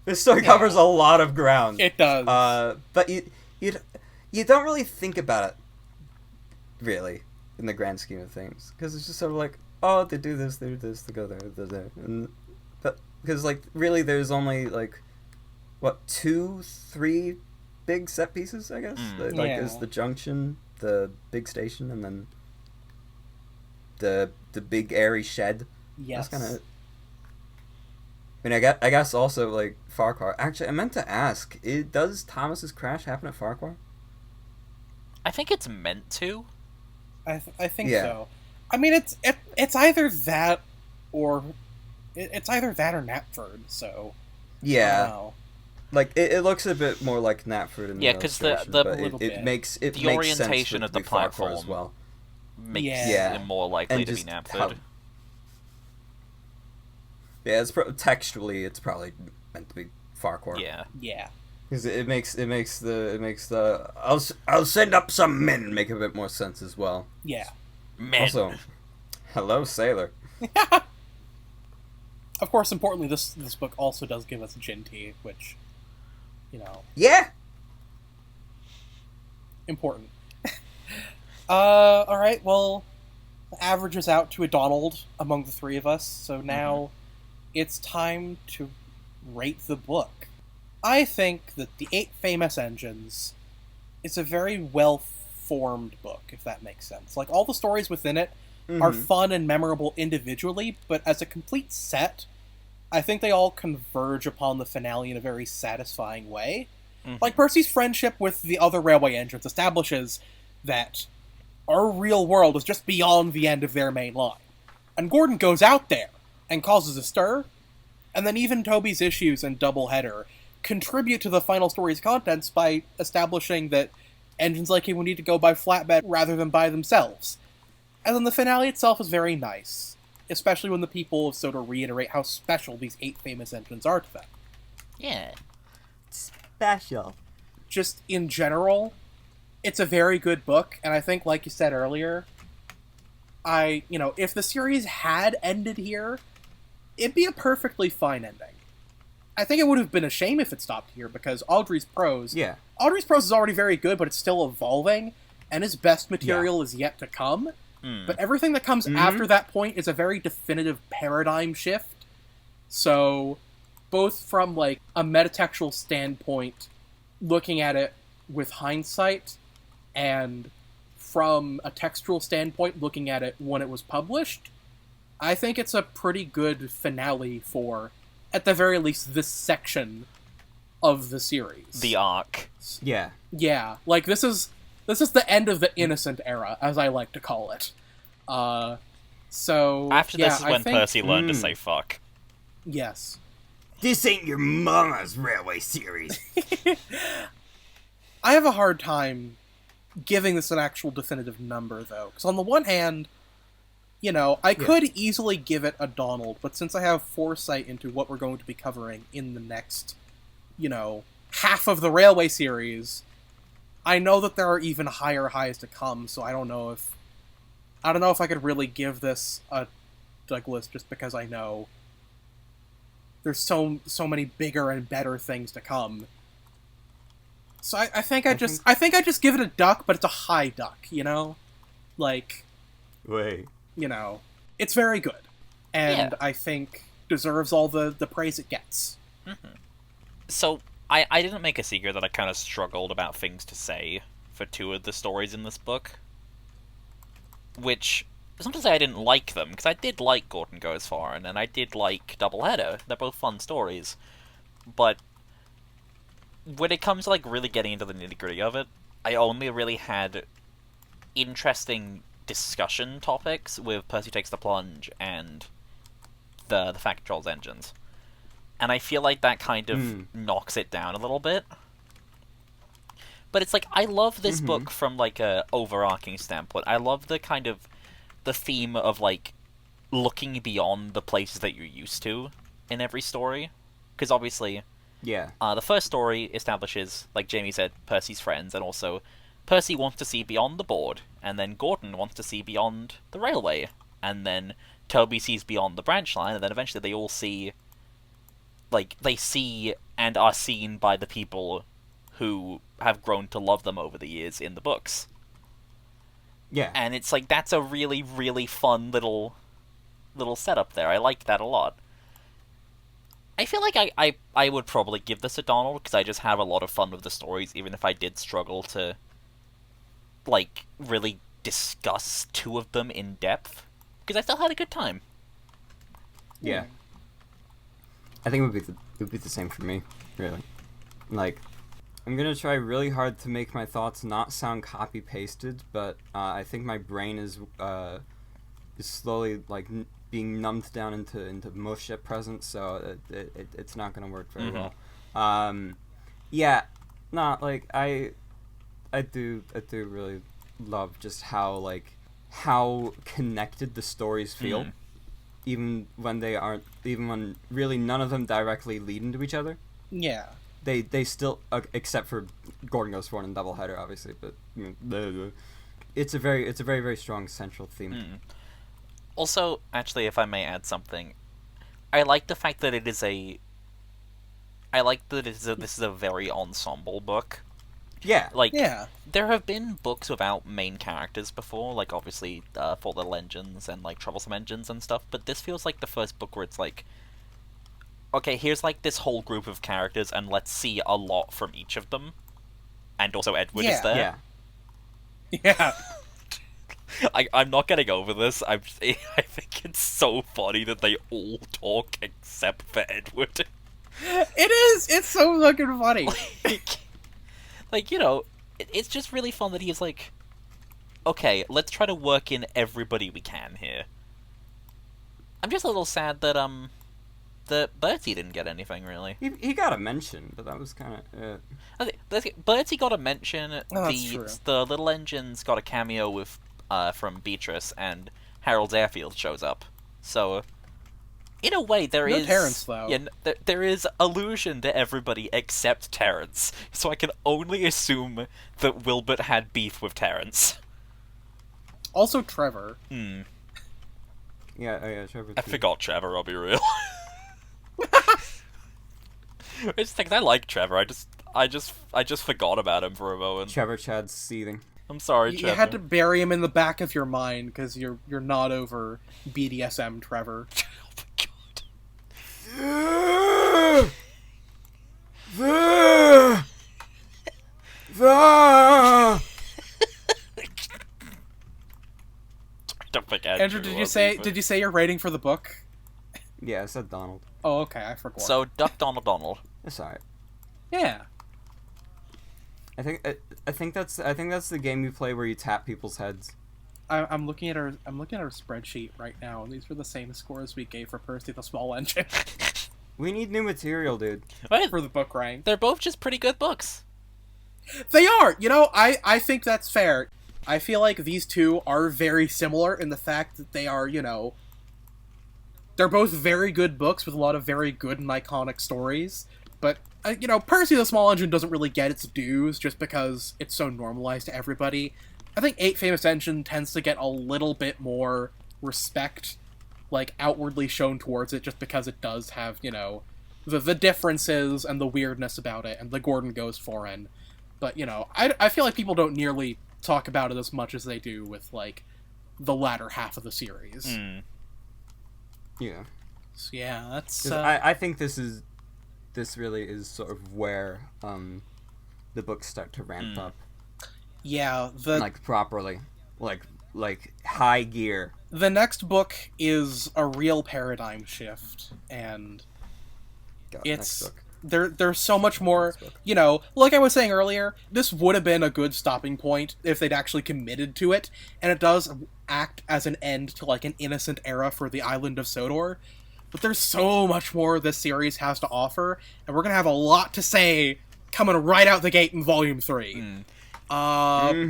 This story covers a lot of ground. It does. But you don't really think about it, really, in the grand scheme of things, because it's just sort of like, oh, they do this, they go there, and but because like really, there's only like, what, 2-3 big set pieces, I guess. There's the junction, the big station, and then the big airy shed. Yes. That's kind of. I mean, I guess also like Farquhar. Actually, I meant to ask: does Thomas's crash happen at Farquhar? I think it's meant to. I think so. I mean, it's either that or Knapford. So yeah, I don't know. Like it looks a bit more like Knapford in the because illustration, the but it makes the makes orientation sense of the to be Farquhar platform as well. makes Yeah. it more likely And to be just Knapford. Yeah, textually it's probably meant to be Farquhar. Yeah. Yeah. Because it makes the I'll send up some men make a bit more sense as well. Yeah. Men. Also, hello sailor. Of course, importantly, this book also does give us Jinty, which, Yeah. important. All right. Well, the average is out to a Donald among the three of us. So now it's time to rate the book. I think that The 8 Famous Engines is a very well-formed book, if that makes sense. Like, all the stories within it are fun and memorable individually, but as a complete set, I think they all converge upon the finale in a very satisfying way. Like, Percy's friendship with the other railway engines establishes that our real world is just beyond the end of their main line. And Gordon goes out there and causes a stir, and then even Toby's issues and Doubleheader contribute to the final story's contents by establishing that engines like him will need to go by flatbed rather than by themselves. And then the finale itself is very nice, especially when the people of Soda reiterate how special these 8 famous engines are to them. Yeah. Special. just in general, it's a very good book, and I think, like you said earlier, if the series had ended here, it'd be a perfectly fine ending. I think it would have been a shame if it stopped here, because Audrey's prose is already very good, but it's still evolving, and his best material is yet to come. But everything that comes after that point is a very definitive paradigm shift. So, both from, like, a metatextual standpoint, looking at it with hindsight, and from a textual standpoint, looking at it when it was published, I think it's a pretty good finale for, at the very least, this section of the series. The arc. Yeah. Yeah, like, this is the end of the innocent era, as I like to call it. So... After this is when Percy learned to say fuck. Yes. This ain't your mama's railway series. I have a hard time giving this an actual definitive number, though. Because on the one hand, I could easily give it a Donald, but since I have foresight into what we're going to be covering in the next, half of the Railway series, I know that there are even higher highs to come, so I don't know if I could really give this a Douglas just because I know there's so many bigger and better things to come. So I think I just give it a duck, but it's a high duck, Like, Wait. It's very good. And I think deserves all the praise it gets. Mm-hmm. So, I didn't make a secret that I kind of struggled about things to say for two of the stories in this book. Which, it's not to say I didn't like them, because I did like Gordon Goes Foreign, and I did like Doubleheader. They're both fun stories. But when it comes to, like, really getting into the nitty-gritty of it, I only really had interesting discussion topics with Percy Takes the Plunge and the Factrolls engines. And I feel like that kind of knocks it down a little bit. But it's like, I love this book from, like, a overarching standpoint. I love the kind of, the theme of, like, looking beyond the places that you're used to in every story. Because obviously, the first story establishes, like Jamie said, Percy's friends, and also Percy wants to see beyond the board, and then Gordon wants to see beyond the railway, and then Toby sees beyond the branch line, and then eventually they all see, like, they see and are seen by the people who have grown to love them over the years in the books. Yeah. And it's like, that's a really, really fun little setup there. I like that a lot. I feel like I would probably give this a Donald, because I just have a lot of fun with the stories, even if I did struggle to, like, really discuss two of them in depth, because I still had a good time. Yeah. I think it would be the same for me, really. Like, I'm gonna try really hard to make my thoughts not sound copy-pasted, but I think my brain is slowly, like, being numbed down into mush at present, so it's not gonna work very well. I do really love just how connected the stories feel, even when really none of them directly lead into each other. Yeah. They still, except for Gordon Goes Foreign and Doubleheader, obviously, but it's a very very strong central theme. Also, actually, if I may add something, I like the fact that this is a very ensemble book. Yeah. Like, there have been books without main characters before, like, obviously, For Little Engines and, like, Troublesome Engines and stuff, but this feels like the first book where it's like, okay, here's, like, this whole group of characters, and let's see a lot from each of them. And also Edward is there. Yeah. I'm not getting over this. I think it's so funny that they all talk except for Edward. It is! It's so fucking funny! It's just really fun that he's like, okay, let's try to work in everybody we can here. I'm just a little sad that, that Bertie didn't get anything, really. He got a mention, but that was kind of... Bertie got a mention, that's true. The Little Engines got a cameo with from Beatrice, and Harold Airfield shows up. So, In a way, there is... No Terrence, though. Yeah, there is allusion to everybody except Terrence, so I can only assume that Wilbert had beef with Terrence. Also Trevor. Hmm. Yeah, Trevor. I too. forgot Trevor, I'll be real. It's like, I like Trevor, I just forgot about him for a moment. Trevor Chad's seething. I'm sorry, You Trevor. had to bury him in the back of your mind because you're not over BDSM, Trevor. Oh Don't think Andrew, did you say you're rating for the book? Yeah, I said Donald. Oh, okay, I forgot. So, Duck Donald Donald. That's alright. yeah. I think that's the game you play where you tap people's heads. I'm looking at our spreadsheet right now, and these were the same scores we gave for Percy the Small Engine We need new material, dude. Right, for the book rank. they're both just pretty good books. They are! You know, I think that's fair. I feel like these two are very similar in the fact that they are, you know... They're both very good books with a lot of very good and iconic stories, but, you know, Percy the Small Engine doesn't really get its dues just because it's so normalized to everybody. I think 8 Famous Engine tends to get a little bit more respect, like, outwardly shown towards it just because it does have, you know, the differences and the weirdness about it, and the Gordon goes foreign. But, you know, I feel like people don't nearly talk about it as much as they do with, like, the latter half of the series. Hmm. Yeah. So, yeah, that's... 'Cause I think this really is sort of where the books start to ramp up, Yeah, like properly, like high gear. the next book is a real paradigm shift, and God, it's... next book. There's so much more, Next book. you know, like I was saying earlier, this would have been a good stopping point if they'd actually committed to it, and it does act as an end to, like, an innocent era for the island of Sodor, but there's so much more this series has to offer, and we're gonna have a lot to say coming right out the gate in Volume 3.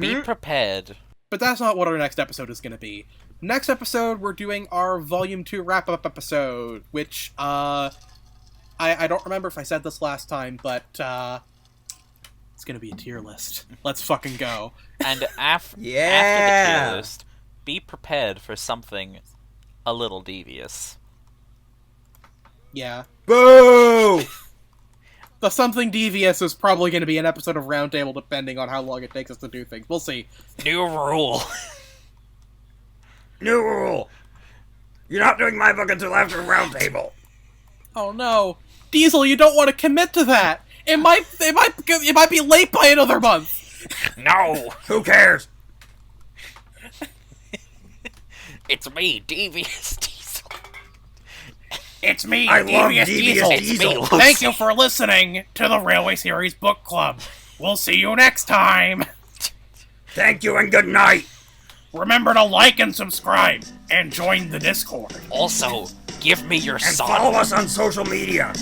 Be prepared. But that's not what our next episode is gonna be. Next episode, we're doing our Volume 2 wrap-up episode, which, I don't remember if I said this last time, but, it's gonna be a tier list. Let's fucking go. And after the Yeah! tier list, be prepared for something a little devious. Yeah. Boo! The something devious is probably gonna be an episode of Roundtable, depending on how long it takes us to do things. We'll see. New rule. New rule. You're not doing my book until after Roundtable. Oh no. Diesel, you don't want to commit to that! It might be late by another month! No! Who cares? It's me, Devious Diesel. It's me, I love Devious Diesel. It's me, Lucy. Thank you for listening to the Railway Series Book Club. We'll see you next time. Thank you and good night. Remember to like and subscribe, and join the Discord. Also, give me your And son. follow us on social media.